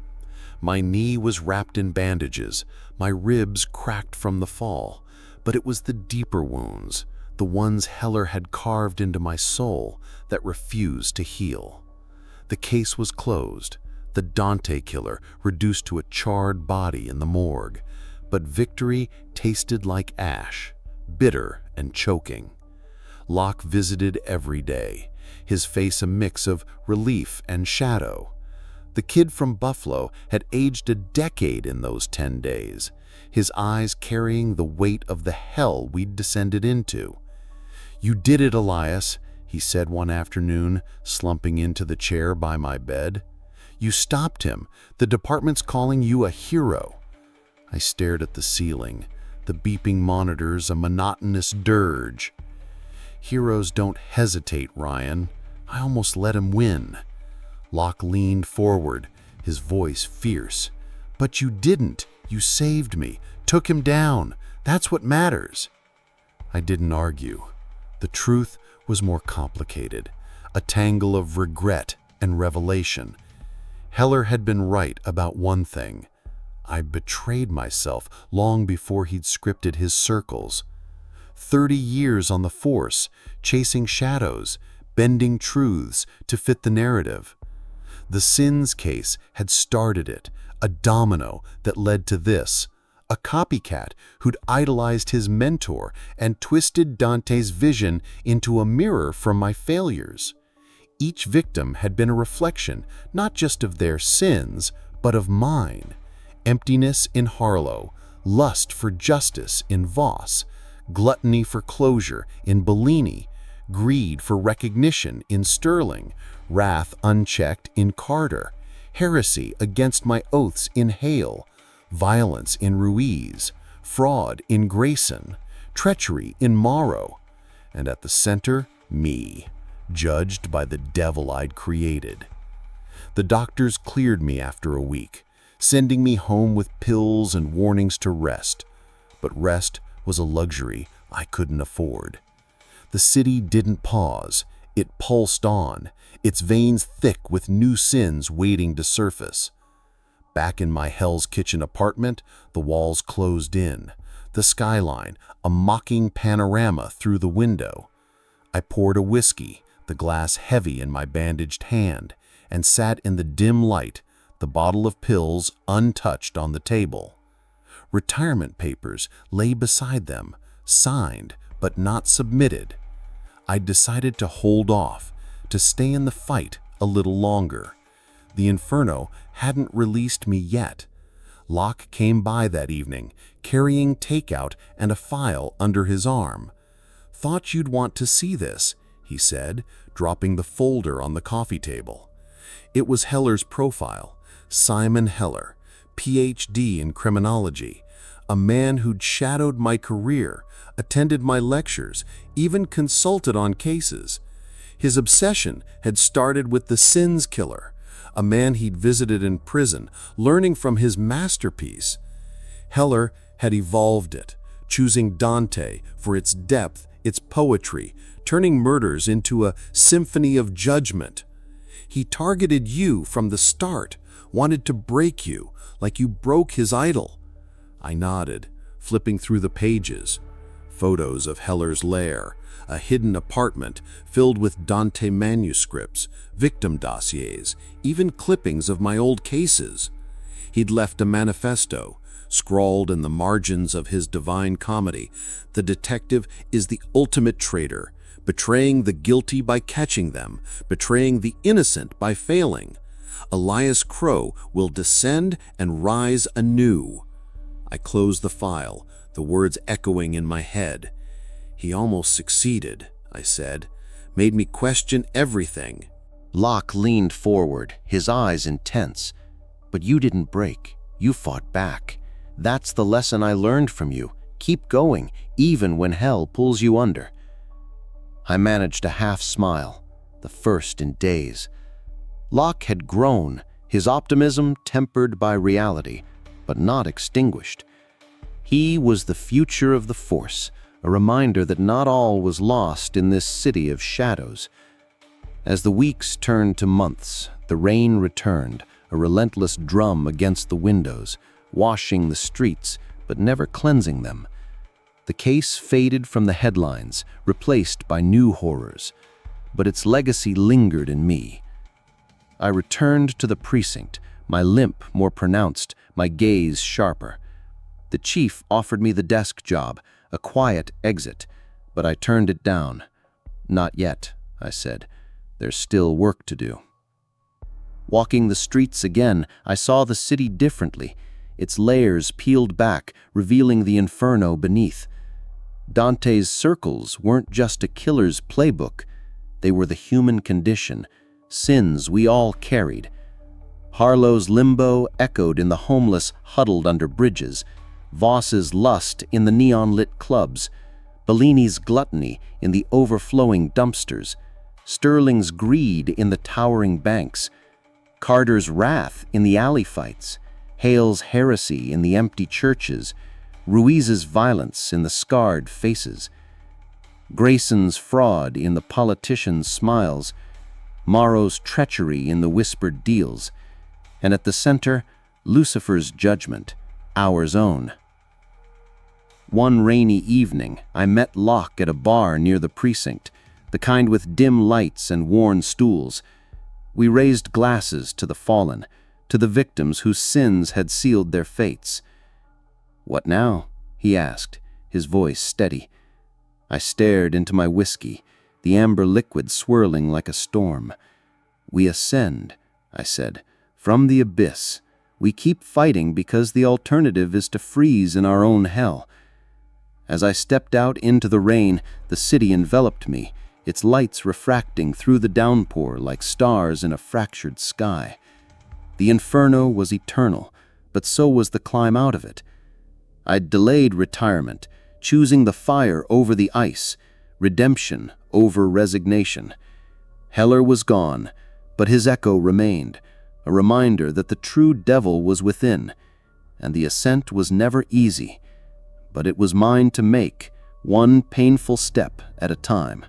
My knee was wrapped in bandages, my ribs cracked from the fall, but it was the deeper wounds, the ones Heller had carved into my soul, that refused to heal. The case was closed, the Dante killer reduced to a charred body in the morgue, but victory tasted like ash, bitter and choking. Locke visited every day, his face a mix of relief and shadow. The kid from Buffalo had aged a decade in those 10 days, his eyes carrying the weight of the hell we'd descended into. "You did it, Elias," he said one afternoon, slumping into the chair by my bed. "You stopped him. The department's calling you a hero." I stared at the ceiling, the beeping monitors a monotonous dirge. "Heroes don't hesitate, Ryan. I almost let him win." Locke leaned forward, his voice fierce. "But you didn't. You saved me, took him down. That's what matters." I didn't argue. The truth was more complicated, a tangle of regret and revelation. Heller had been right about one thing. I betrayed myself long before he'd scripted his circles. 30 years on the force, chasing shadows, bending truths to fit the narrative. The sins case had started it, a domino that led to this. A copycat who'd idolized his mentor and twisted Dante's vision into a mirror from my failures. Each victim had been a reflection, not just of their sins, but of mine. Emptiness in Harlow, lust for justice in Voss, gluttony for closure in Bellini, greed for recognition in Sterling, wrath unchecked in Carter, heresy against my oaths in Hale, violence in Ruiz, fraud in Grayson, treachery in Morrow, and at the center, me, judged by the devil I'd created. The doctors cleared me after a week, sending me home with pills and warnings to rest. But rest was a luxury I couldn't afford. The city didn't pause. It pulsed on, its veins thick with new sins waiting to surface. Back in my Hell's Kitchen apartment, the walls closed in, the skyline a mocking panorama through the window. I poured a whiskey, the glass heavy in my bandaged hand, and sat in the dim light, the bottle of pills untouched on the table. Retirement papers lay beside them, signed but not submitted. I'd decided to hold off, to stay in the fight a little longer. The Inferno hadn't released me yet. Locke came by that evening, carrying takeout and a file under his arm. "Thought you'd want to see this," he said, dropping the folder on the coffee table. It was Heller's profile, Simon Heller, Ph.D. in criminology, a man who'd shadowed my career, attended my lectures, even consulted on cases. His obsession had started with the sins killer, a man he'd visited in prison, learning from his masterpiece. Heller had evolved it, choosing Dante for its depth, its poetry, turning murders into a symphony of judgment. He targeted you from the start, wanted to break you, like you broke his idol. I nodded, flipping through the pages. Photos of Heller's lair, a hidden apartment filled with Dante manuscripts, victim dossiers, even clippings of my old cases. He'd left a manifesto, scrawled in the margins of his Divine Comedy. The detective is the ultimate traitor, betraying the guilty by catching them, betraying the innocent by failing. Elias Crowe will descend and rise anew. I closed the file, the words echoing in my head. He almost succeeded, I said, made me question everything. Locke leaned forward, his eyes intense. But you didn't break. You fought back. That's the lesson I learned from you. Keep going, even when hell pulls you under. I managed a half smile, the first in days. Locke had grown, his optimism tempered by reality, but not extinguished. He was the future of the Force, a reminder that not all was lost in this city of shadows. As the weeks turned to months, the rain returned, a relentless drum against the windows, washing the streets, but never cleansing them. The case faded from the headlines, replaced by new horrors, but its legacy lingered in me. I returned to the precinct, my limp more pronounced, my gaze sharper. The chief offered me the desk job, a quiet exit, but I turned it down. Not yet, I said. There's still work to do. Walking the streets again, I saw the city differently, its layers peeled back, revealing the inferno beneath. Dante's circles weren't just a killer's playbook. They were the human condition, sins we all carried. Harlow's limbo echoed in the homeless huddled under bridges, Voss's lust in the neon-lit clubs, Bellini's gluttony in the overflowing dumpsters, Sterling's greed in the towering banks, Carter's wrath in the alley fights, Hale's heresy in the empty churches, Ruiz's violence in the scarred faces, Grayson's fraud in the politicians' smiles, Morrow's treachery in the whispered deals, and at the center, Lucifer's judgment, ours own. One rainy evening, I met Locke at a bar near the precinct, the kind with dim lights and worn stools. We raised glasses to the fallen, to the victims whose sins had sealed their fates. "What now?" he asked, his voice steady. I stared into my whiskey, the amber liquid swirling like a storm. "We ascend," I said, "from the abyss. We keep fighting because the alternative is to freeze in our own hell." As I stepped out into the rain, the city enveloped me, its lights refracting through the downpour like stars in a fractured sky. The inferno was eternal, but so was the climb out of it. I'd delayed retirement, choosing the fire over the ice, redemption over resignation. Heller was gone, but his echo remained, a reminder that the true devil was within, and the ascent was never easy, but it was mine to make, one painful step at a time.